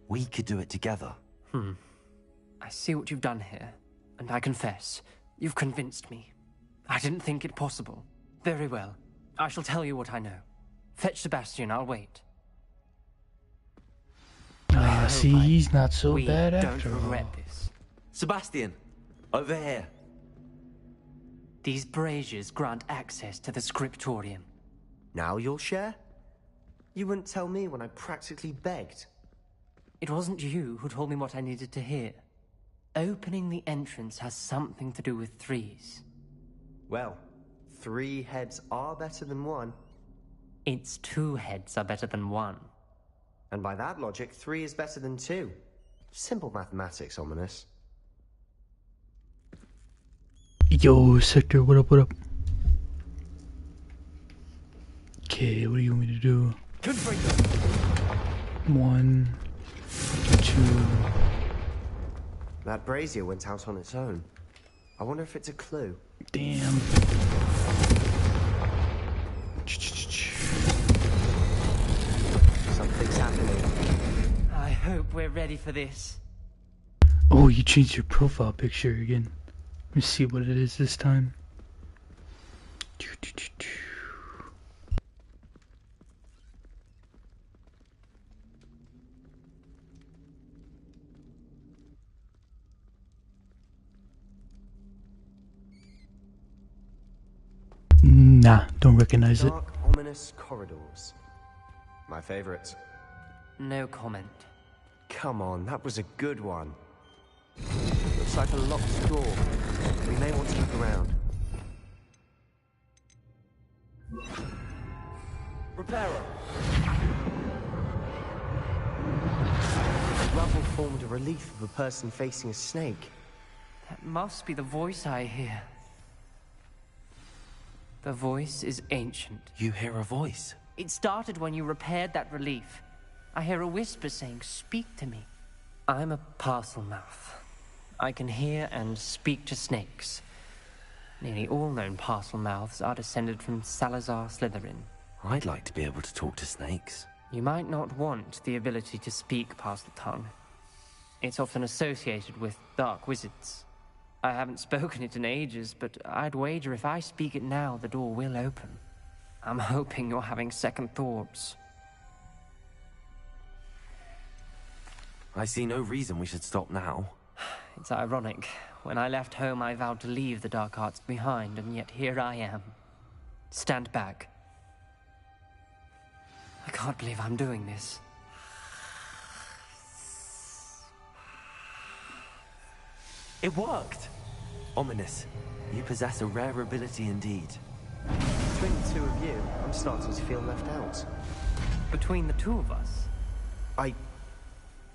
We could do it together.
I see what you've done here, and I confess, you've convinced me. I didn't think it possible. Very well. I shall tell you what I know. Fetch Sebastian, I'll wait.
See, he's not so bad
don't
after all.
regret this.
Sebastian, over here.
These braziers grant access to the scriptorium.
Now you'll share? You wouldn't tell me when I practically begged.
It wasn't you who told me what I needed to hear. Opening the entrance has something to do with threes.
Well, 3 heads are better than 1.
It's 2 heads are better than 1.
And by that logic, 3 is better than 2. Simple mathematics, Ominous.
Yo, Sector, what up, what up? Okay, what do you want me to do? 1, 2...
That brazier went out on its own. I wonder if it's a clue.
Damn.
Something's happening.
I hope we're ready for this.
Oh, you changed your profile picture again. Let me see what it is this time. Nah, don't recognize it.
Dark, ominous corridors. My favorite.
No comment.
Come on, that was a good one. Looks like a locked door. We may want to look around.
Reparo.
The rubble formed a relief of a person facing a snake.
That must be the voice I hear. The voice is ancient.
You hear a voice?
It started when you repaired that relief. I hear a whisper saying, "Speak to me." I'm a parcel mouth. I can hear and speak to snakes. Nearly all known parcel mouths are descended from Salazar Slytherin.
I'd like to be able to talk to snakes.
You might not want the ability to speak parcel tongue. It's often associated with dark wizards. I haven't spoken it in ages, but I'd wager if I speak it now, the door will open. I'm hoping you're having second thoughts.
I see no reason we should stop now.
It's ironic. When I left home, I vowed to leave the dark arts behind, and yet here I am. Stand back. I can't believe I'm doing this.
It worked! Ominous, you possess a rare ability indeed.
Between the 2 of you, I'm starting to feel left out.
Between the 2 of us?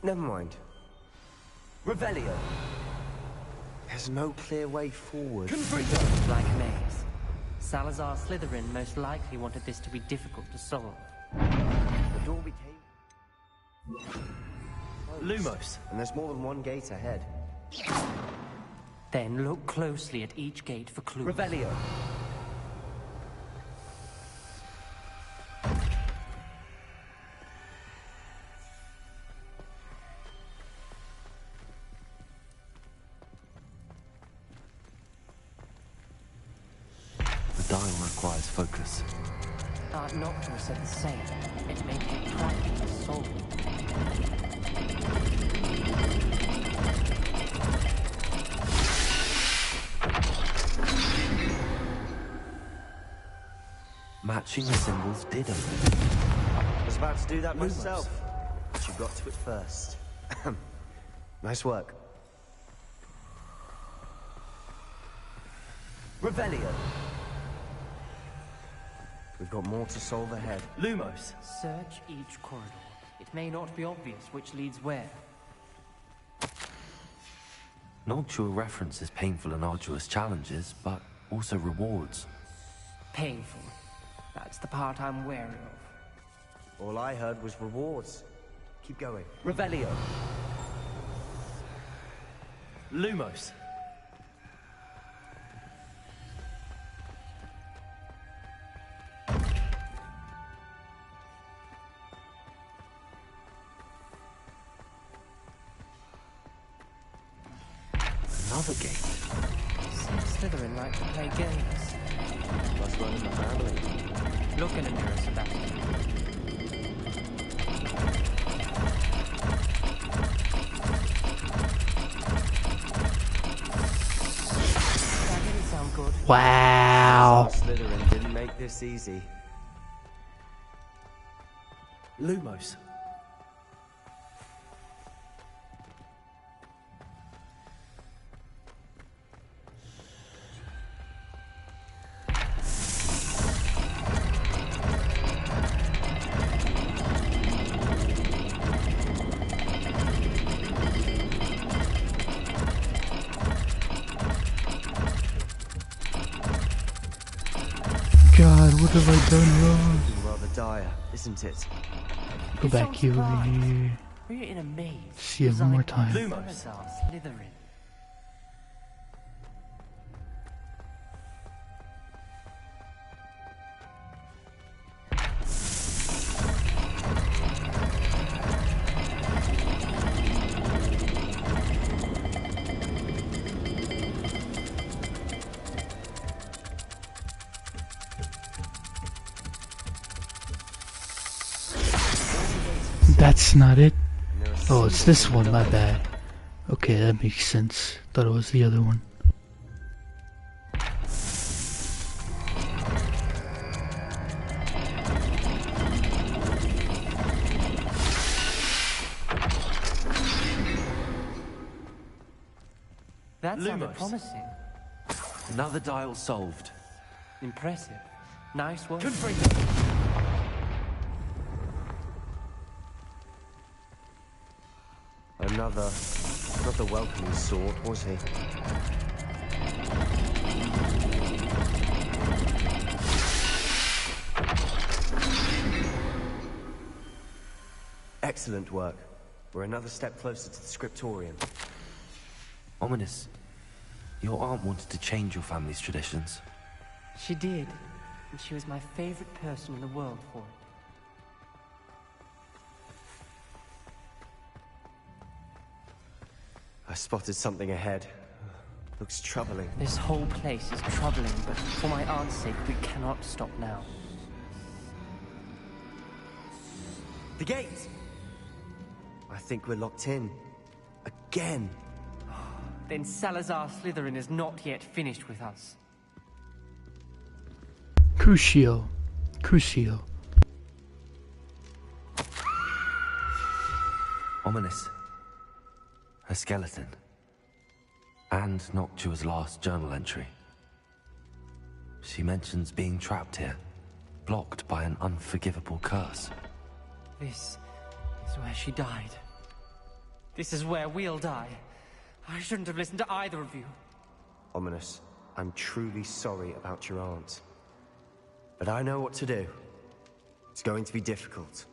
Never mind.
Revelio.
There's no clear way forward.
Like a maze. Salazar Slytherin most likely wanted this to be difficult to solve.
The door became...
Lumos.
And there's more than one gate ahead.
Then look closely at each gate for clues.
Revelio. dial requires focus.
Noctua said the same. It may take practice to solve it.
Matching the symbols did open.
I was about to do that myself, but you got to it first. Nice work. Revelio. We've got more to solve ahead. Lumos.
Search each corridor. It may not be obvious which leads where.
Noctua references painful and arduous challenges, but also rewards.
Painful. That's the part I'm wary of.
All I heard was rewards. Keep going. Revelio. Lumos.
Another gate.
Seems Slytherin like to play games.
Must run in the family.
Look in a mirror, Sebastian. That didn't sound good.
Wow.
Slytherin didn't make this easy. Lumos.
God, what have I done wrong?
Rather dire, isn't it?
Go back here.
We're in a maze.
See it one more time.
Salazar Slytherin.
That's not it. Oh, it's this one, my bad. Okay, that makes sense. Thought it was the other one.
That sounded promising.
Another dial solved.
Impressive. Nice work.
Another, not the welcoming sort, was he? Excellent work. We're another step closer to the scriptorium.
Ominous. Your aunt wanted to change your family's traditions.
She did. And she was my favorite person in the world for it.
I spotted something ahead. Looks troubling.
This whole place is troubling, but for my aunt's sake, we cannot stop now.
The gate! I think we're locked in. Again.
Then Salazar Slytherin is not yet finished with us.
Crucio. Crucio.
Ominous. A skeleton. And Noctua's last journal entry. She mentions being trapped here, blocked by an unforgivable curse.
This is where she died. This is where we'll die. I shouldn't have listened to either of you.
Ominous, I'm truly sorry about your aunt. But I know what to do. It's going to be difficult.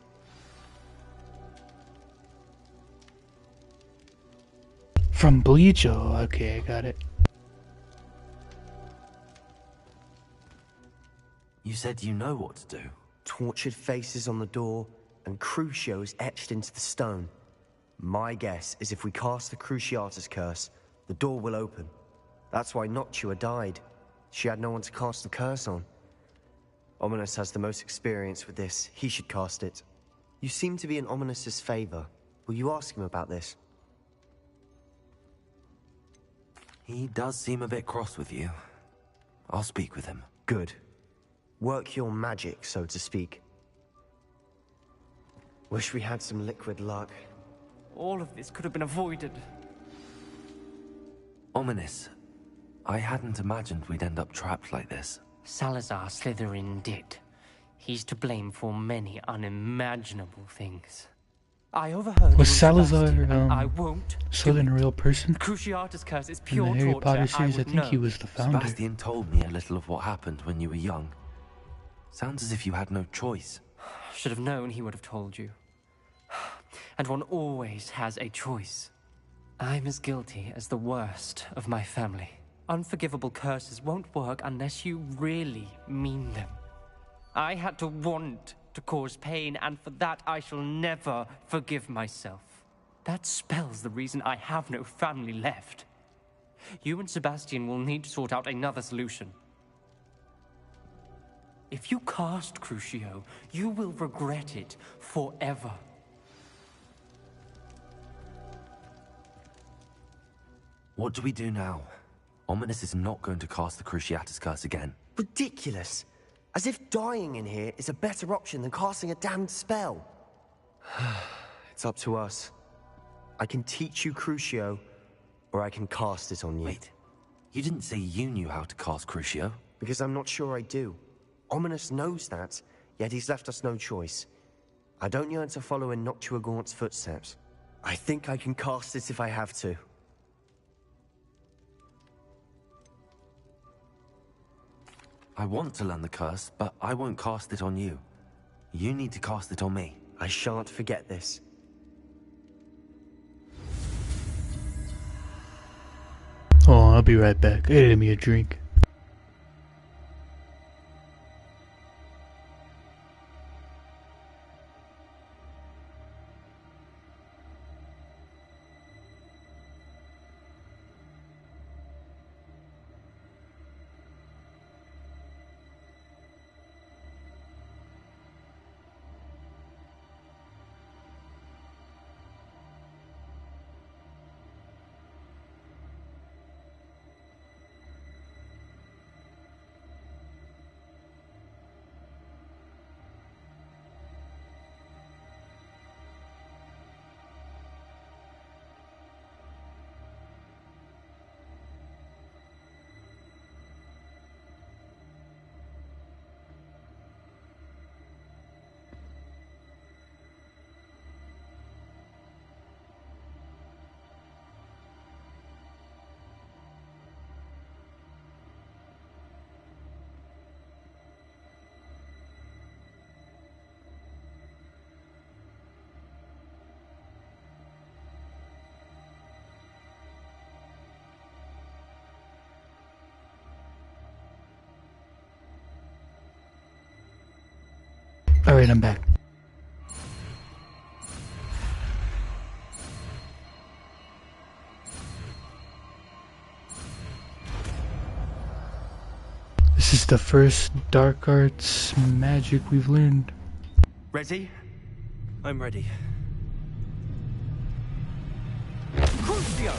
From Bleach? Oh, okay, I got it.
You said you know what to do.
Tortured faces on the door, and Crucios etched into the stone. My guess is if we cast the Cruciatus curse, the door will open. That's why Noctua died. She had no one to cast the curse on. Ominous has the most experience with this. He should cast it. You seem to be in Ominous's favor. Will you ask him about this?
He does seem a bit cross with you. I'll speak with him.
Good. Work your magic, so to speak. Wish we had some liquid luck.
All of this could have been avoided.
Ominous. I hadn't imagined we'd end up trapped like this.
Salazar Slytherin did. He's to blame for many unimaginable things. I overheard
Was
you and
Salazar
Sebastian, and I won't
Slytherin a real person?
The Cruciatus curse is
In
pure
the Harry
torture.
Potter series, I
would
think
know.
he was the founder.
Sebastian told me a little of what happened when you were young. Sounds as if you had no choice.
Should have known he would have told you. And one always has a choice. I'm as guilty as the worst of my family. Unforgivable curses won't work unless you really mean them. I had to want to cause pain, and for that I shall never forgive myself. That spells the reason I have no family left. You and Sebastian will need to sort out another solution. If you cast Crucio, you will regret it forever.
What do we do now? Ominous is not going to cast the Cruciatus curse again.
Ridiculous. As if dying in here is a better option than casting a damned spell. It's up to us. I can teach you Crucio, or I can cast it on you.
Wait, you didn't say you knew how to cast Crucio?
Because I'm not sure I do. Ominous knows that, yet he's left us no choice. I don't yearn to follow in Noctuagaunt's footsteps. I think I can cast it if I have to.
I want to learn the curse, but I won't cast it on you. You need to cast it on me.
I shan't forget this.
Oh, I'll be right back. Get me a drink. Alright, I'm back. This is the first dark arts magic we've learned.
Ready? I'm ready.
Crucio!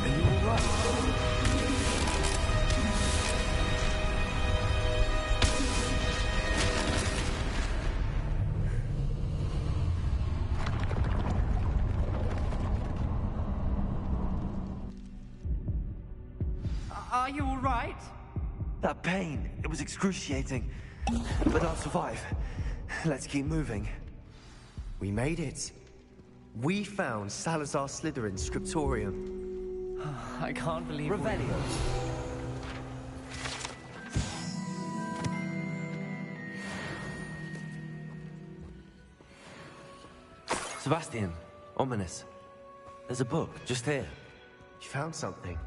Are you alright?
Are you all right?
That pain, it was excruciating. But I'll survive. Let's keep moving.
We made it. We found Salazar Slytherin's scriptorium.
I can't believe
Revelio. Sebastian, Ominous. There's a book just here.
You found something?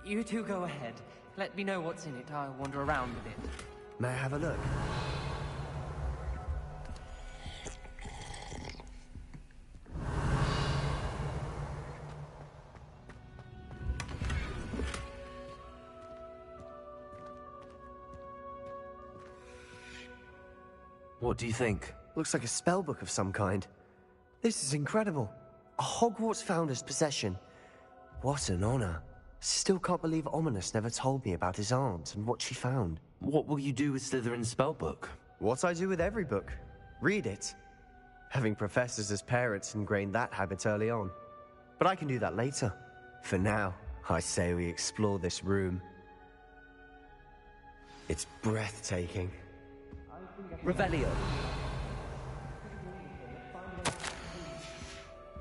You two go ahead. Let me know what's in it. I'll wander around a bit.
May I have a look?
What do you think?
Looks like a spell book of some kind. This is incredible. A Hogwarts founder's possession. What an honor. Still can't believe Ominous never told me about his aunt and what she found.
What will you do with Slytherin's spellbook?
What I do with every book. Read it. Having professors as parents ingrained that habit early on. But I can do that later. For now, I say we explore this room. It's breathtaking.
Revelio.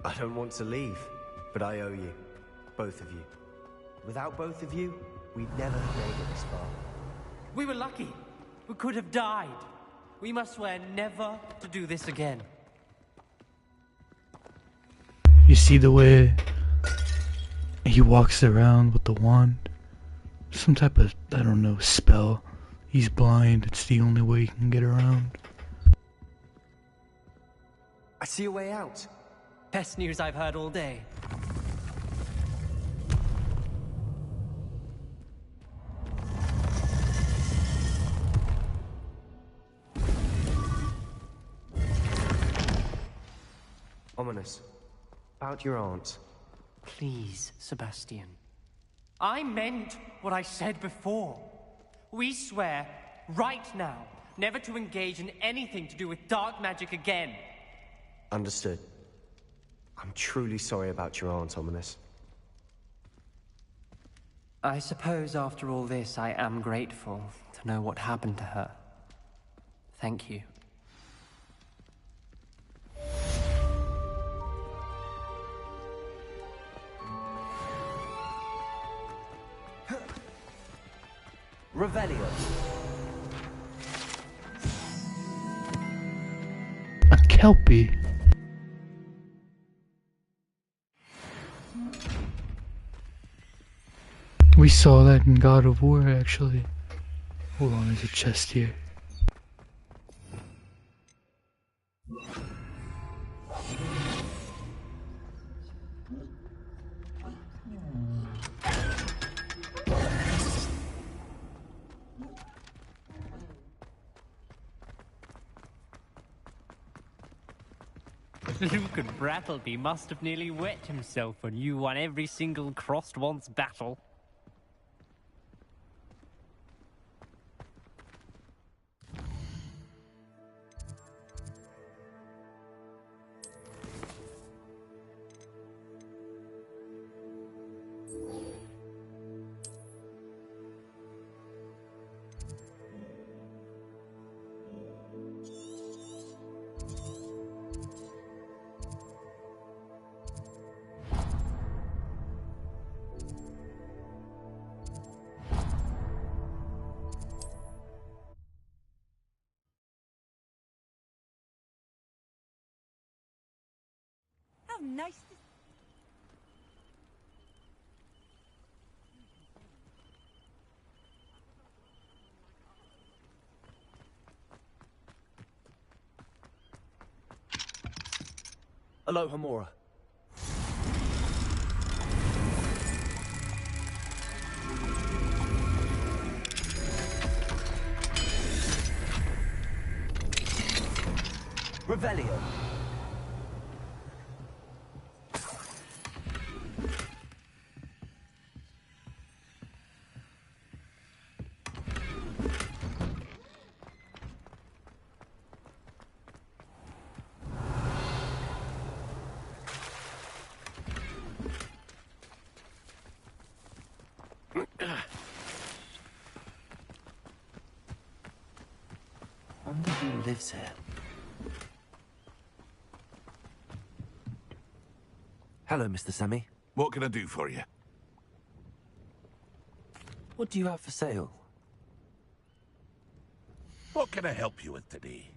I don't want to leave, but I owe you. Both of you. Without both of you, we'd never have made it this far.
We were lucky. We could have died. We must swear never to do this again.
You see the way he walks around with the wand? Some type of, I don't know, spell. He's blind, it's the only way he can get around.
I see a way out.
Best news I've heard all day.
Ominous. About your aunt.
Please, Sebastian. I meant what I said before. We swear, right now, never to engage in anything to do with dark magic again.
Understood. I'm truly sorry about your aunt, Ominous.
I suppose after all this, I am grateful to know what happened to her. Thank you.
Revelio.
A Kelpie. We saw that in God of War, actually. Hold on, there's a chest here.
Luke and Brattleby must have nearly wet himself when you won every single crossed once battle.
How nice to...
Aloha Mora. Revelio. I wonder who lives here. Hello, Mr. Sammy.
What can I do for you?
What do you have for sale?
What can I help you with today?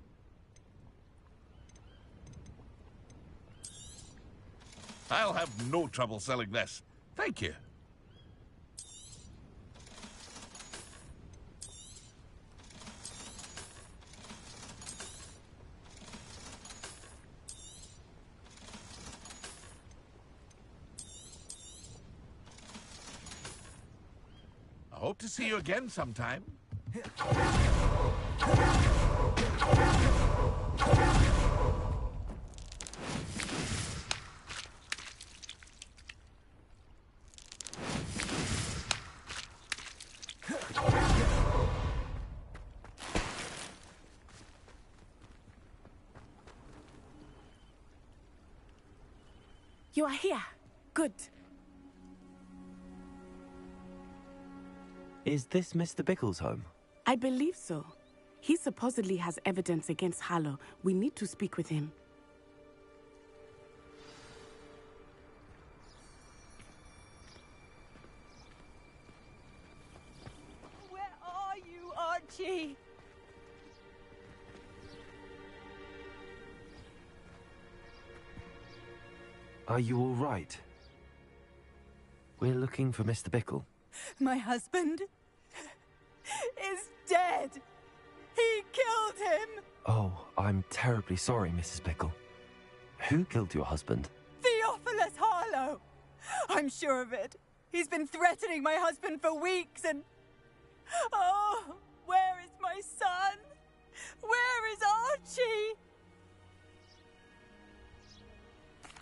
I'll have no trouble selling this. Thank you. I hope to see you again sometime.
You are here. Good.
Is this Mr. Bickle's home?
I believe so. He supposedly has evidence against Harlow. We need to speak with him.
Where are you, Archie?
Are you all right? We're looking for Mr. Bickle.
My husband is dead. He killed him.
Oh, I'm terribly sorry, Mrs. Bickle. Who killed your husband?
Theophilus Harlow. I'm sure of it. He's been threatening my husband for weeks and... Oh, where is my son? Where is Archie?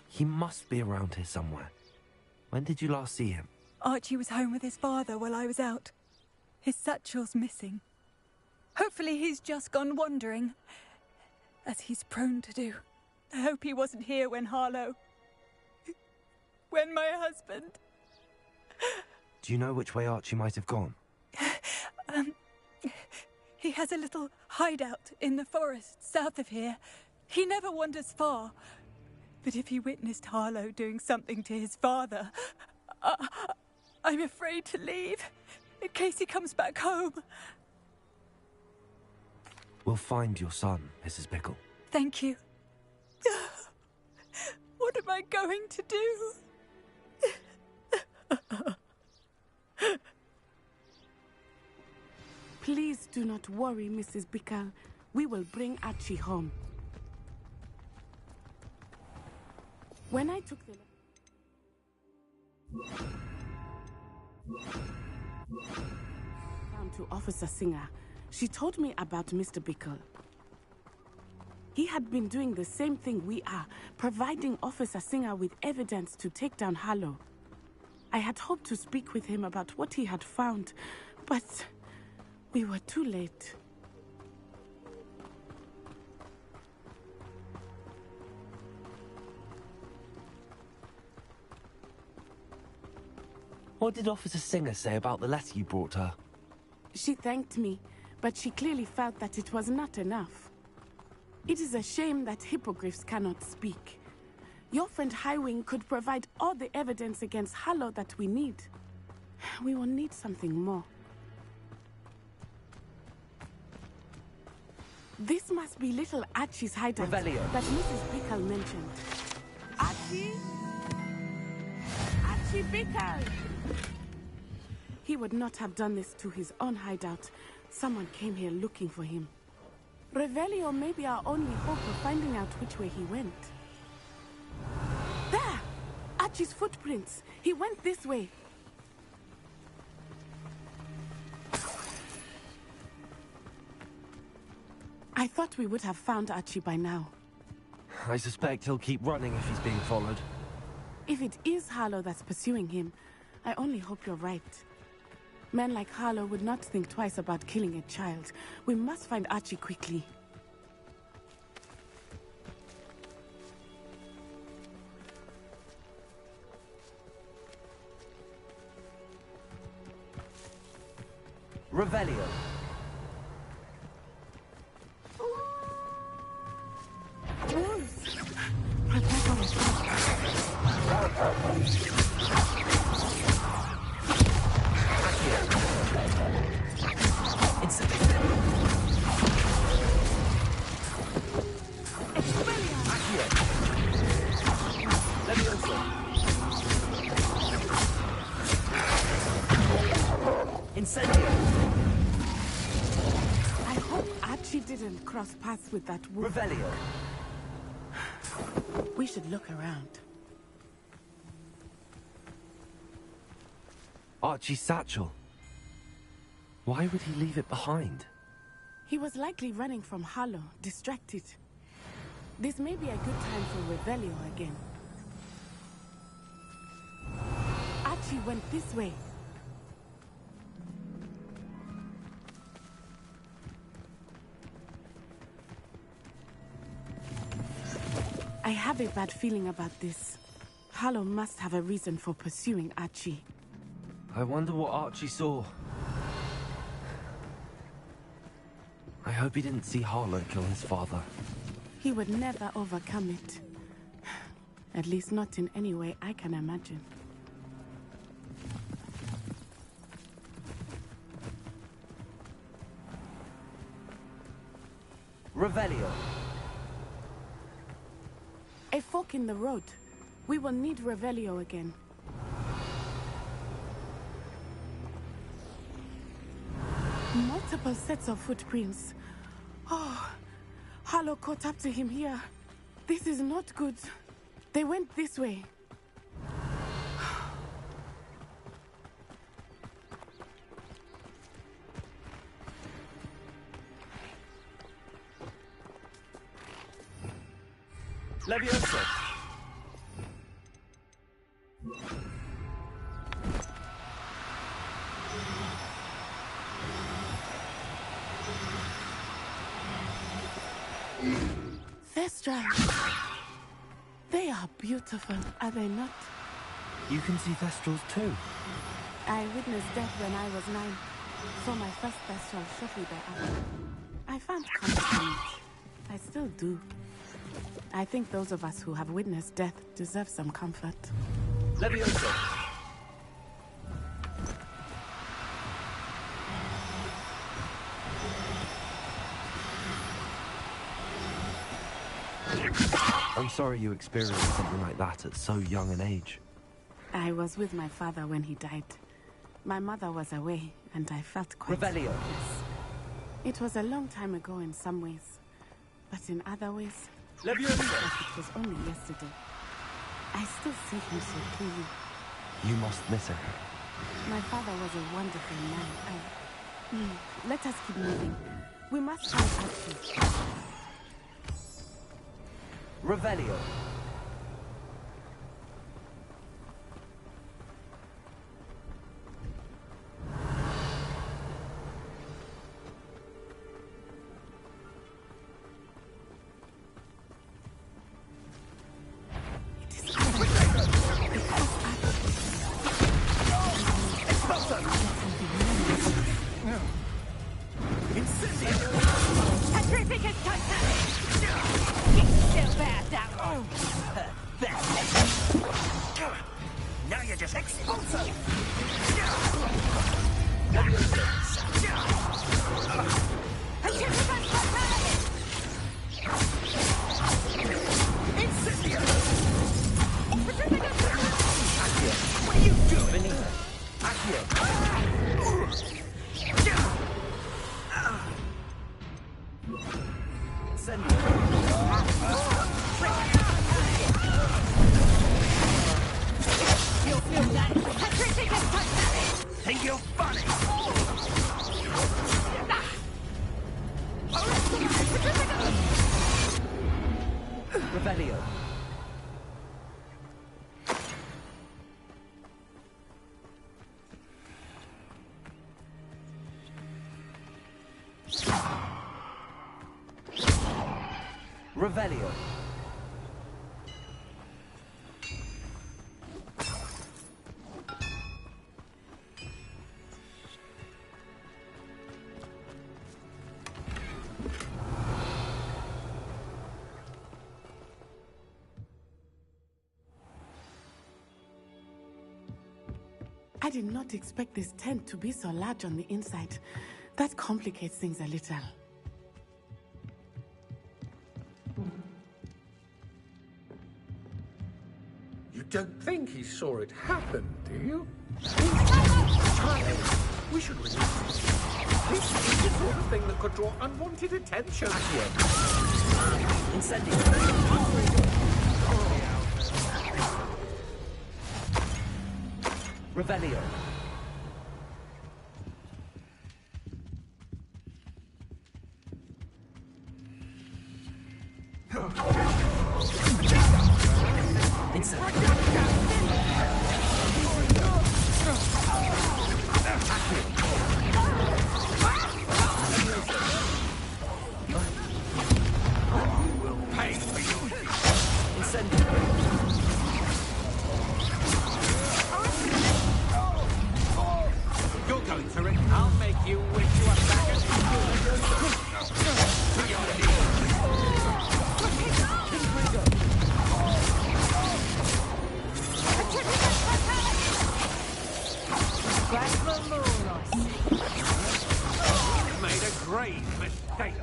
He must be around here somewhere. When did you last see him?
Archie was home with his father while I was out. His satchel's missing. Hopefully he's just gone wandering, as he's prone to do. I hope he wasn't here when Harlow... when my husband...
Do you know which way Archie might have gone?
He has a little hideout in the forest south of here. He never wanders far. But if he witnessed Harlow doing something to his father, I'm afraid to leave, in case he comes back home.
We'll find your son, Mrs. Bickle.
Thank you. What am I going to do?
Please do not worry, Mrs. Bickle. We will bring Archie home. When I took the... down to Officer Singer, she told me about Mr. Bickle. He had been doing the same thing we are, providing Officer Singer with evidence to take down Harlow. I had hoped to speak with him about what he had found, but we were too late.
What did Officer Singer say about the letter you brought her?
She thanked me, but she clearly felt that it was not enough. It is a shame that hippogriffs cannot speak. Your friend Highwing could provide all the evidence against Harlow that we need. We will need something more. This must be little Archie's hideout
Revelio.
that Mrs. Bickle mentioned. Archie? Archie Bickle! He would not have done this to his own hideout. Someone came here looking for him. Revelio may be our only hope of finding out which way he went. There! Archie's footprints. He went this way. I thought we would have found Archie by now.
I suspect he'll keep running if he's being followed.
If it is Harlow that's pursuing him, I only hope you're right. Men like Harlow would not think twice about killing a child. We must find Archie quickly.
Revelio.
Wolves! Protect I hope Archie didn't cross paths with that wolf.
Revelio.
We should look around.
Archie's satchel. Why would he leave it behind?
He was likely running from Harlow, distracted. This may be a good time for Revelio again. Archie went this way. I have a bad feeling about this. Harlow must have a reason for pursuing Archie.
I wonder what Archie saw. I hope he didn't see Harlow kill his father.
He would never overcome it. At least not in any way I can imagine.
Revelio.
A fork in the road. We will need Revelio again. Multiple sets of footprints. Oh, Harlow caught up to him here. This is not good. They went this way.
Leviosa.
Thestra. They are beautiful, are they not?
You can see Thestrals too.
I witnessed death when I was 9. Saw my first Thestral shortly thereafter. I found comfort in it. I still do. I think those of us who have witnessed death deserve some comfort.
Leviosa. I'm sorry you experienced something like that at so young an age.
I was with my father when he died. My mother was away, and I felt quite...
Revelio.
It was a long time ago in some ways, but in other ways...
Leviosa.
It was only yesterday. I still see him so clearly.
You must miss him.
My father was a wonderful man. Let us keep moving. We must find Archie.
Revelio.
Now you're just explosive. What are you doing?
Send
Think you're funny?
Revelio. Revelio.
I did not expect this tent to be so large on the inside. That complicates things a little.
You don't think he saw it happen, do you? We should release him. This is the sort of thing that could draw unwanted attention.
Revelio.
mistake.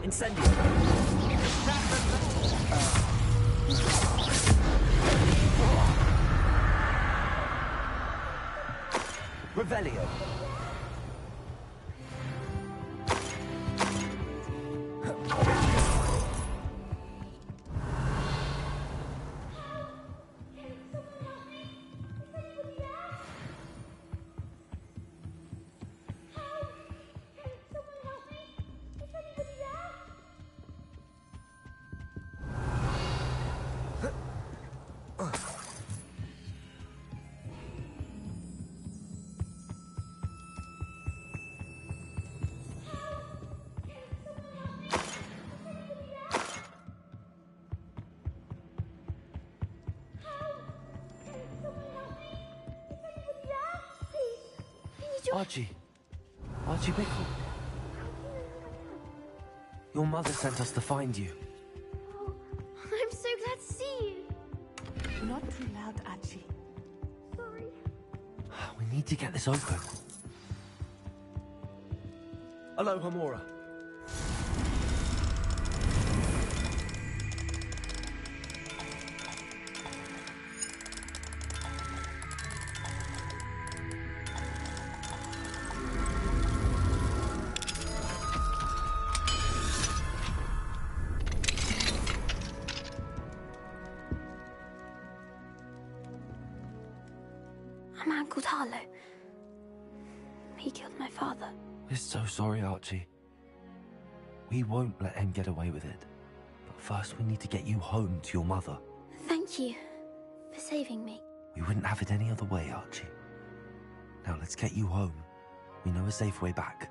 Incendio. Revelio.
Archie. Archie Bickle. Your mother sent us to find you.
I'm so glad to see you.
Not too loud, Archie.
Sorry.
We need to get this open.
Hello, Hamura.
A man called Harlow. He killed my father.
We're so sorry, Archie. We won't let him get away with it. But first we need to get you home to your mother.
Thank you for saving me.
We wouldn't have it any other way, Archie. Now let's get you home. We know a safe way back.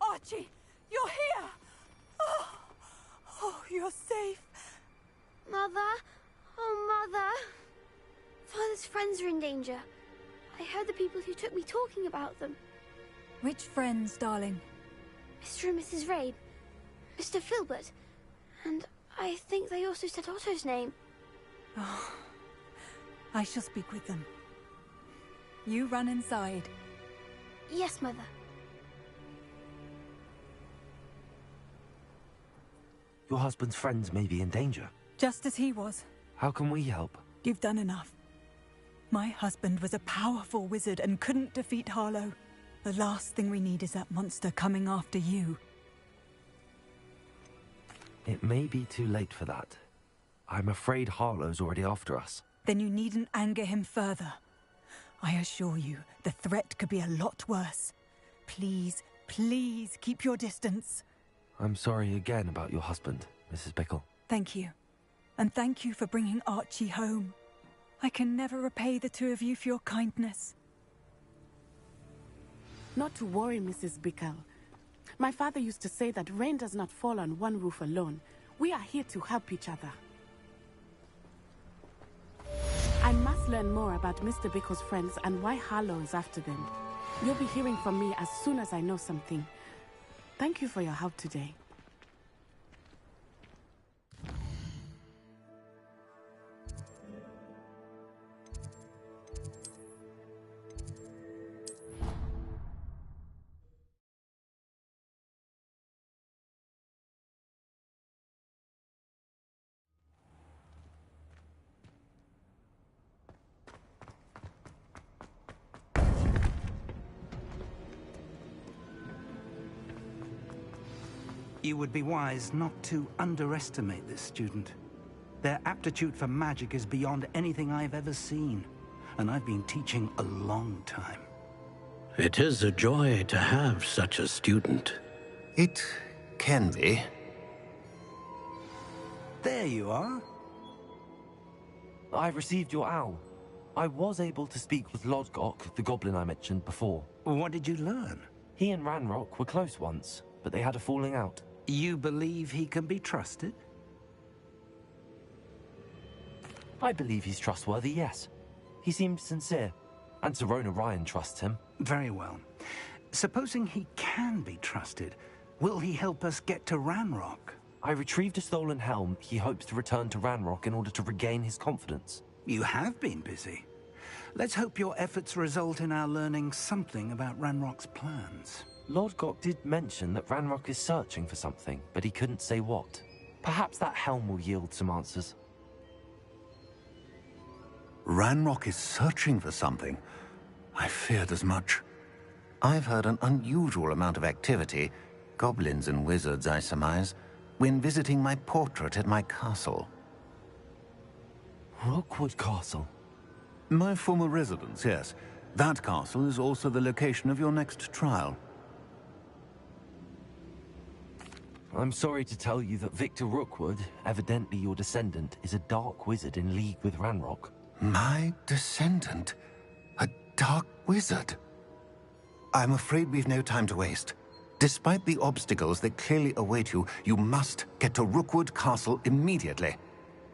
Archie, you're here! Oh, you're safe.
Mother? Oh, Mother. Father's friends are in danger. I heard the people who took me talking about them.
Which friends, darling?
Mr. and Mrs. Rabe, Mr. Filbert, and I think they also said Otto's name.
Oh, I shall speak with them. You run inside.
Yes, Mother.
Your husband's friends may be in danger.
Just as he was.
How can we help?
You've done enough. My husband was a powerful wizard and couldn't defeat Harlow. The last thing we need is that monster coming after you.
It may be too late for that. I'm afraid Harlow's already after us.
Then you needn't anger him further. I assure you, the threat could be a lot worse. Please, please keep your distance.
I'm sorry again about your husband, Mrs. Bickle.
Thank you. And thank you for bringing Archie home. I can never repay the two of you for your kindness.
Not to worry, Mrs. Bickle. My father used to say that rain does not fall on one roof alone. We are here to help each other. I must learn more about Mr. Bickle's friends and why Harlow is after them. You'll be hearing from me as soon as I know something. Thank you for your help today.
You would be wise not to underestimate this student. Their aptitude for magic is beyond anything I've ever seen, and I've been teaching a long time.
It is a joy to have such a student. It can be.
There you are.
I received your owl. I was able to speak with Lodgok, the goblin I mentioned before.
What did you learn?
He and Ranrock were close once. but they had a falling out.
You believe he can be trusted?
I believe he's trustworthy, yes. He seemed sincere, and Sirona Ryan trusts him.
Very well. Supposing he can be trusted, will he help us get to Ranrock?
I retrieved a stolen helm. He hopes to return to Ranrock in order to regain his confidence.
You have been busy. Let's hope your efforts result in our learning something about Ranrock's plans.
Lord Gok did mention that Ranrock is searching for something, but he couldn't say what. Perhaps that helm will yield some answers.
Ranrock is searching for something? I feared as much. I've heard an unusual amount of activity, goblins and wizards, I surmise, when visiting my portrait at my castle.
Rookwood Castle?
My former residence, yes. That castle is also the location of your next trial.
I'm sorry to tell you that Victor Rookwood, evidently your descendant, is a dark wizard in league with Ranrock.
My descendant? A dark wizard? I'm afraid we've no time to waste. Despite the obstacles that clearly await you, you must get to Rookwood Castle immediately.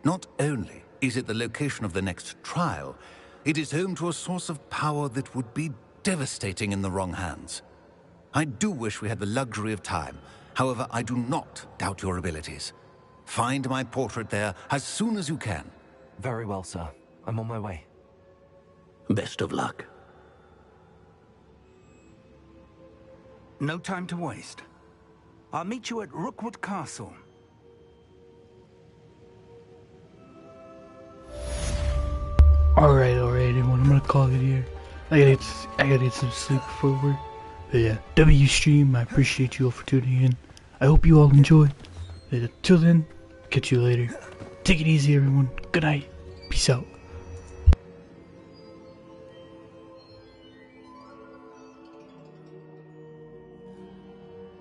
Not only is it the location of the next trial, it is home to a source of power that would be devastating in the wrong hands. I do wish we had the luxury of time. However, I do not doubt your abilities. Find my portrait there as soon as you can.
Very well, sir. I'm on my way.
Best of luck.
No time to waste. I'll meet you at Rookwood Castle.
Alright, everyone, I'm gonna call it here. I gotta get some sleep before work. But yeah, W stream, I appreciate you all for tuning in. I hope you all enjoyed. Till then, catch you later. Take it easy, everyone. Good night. Peace out.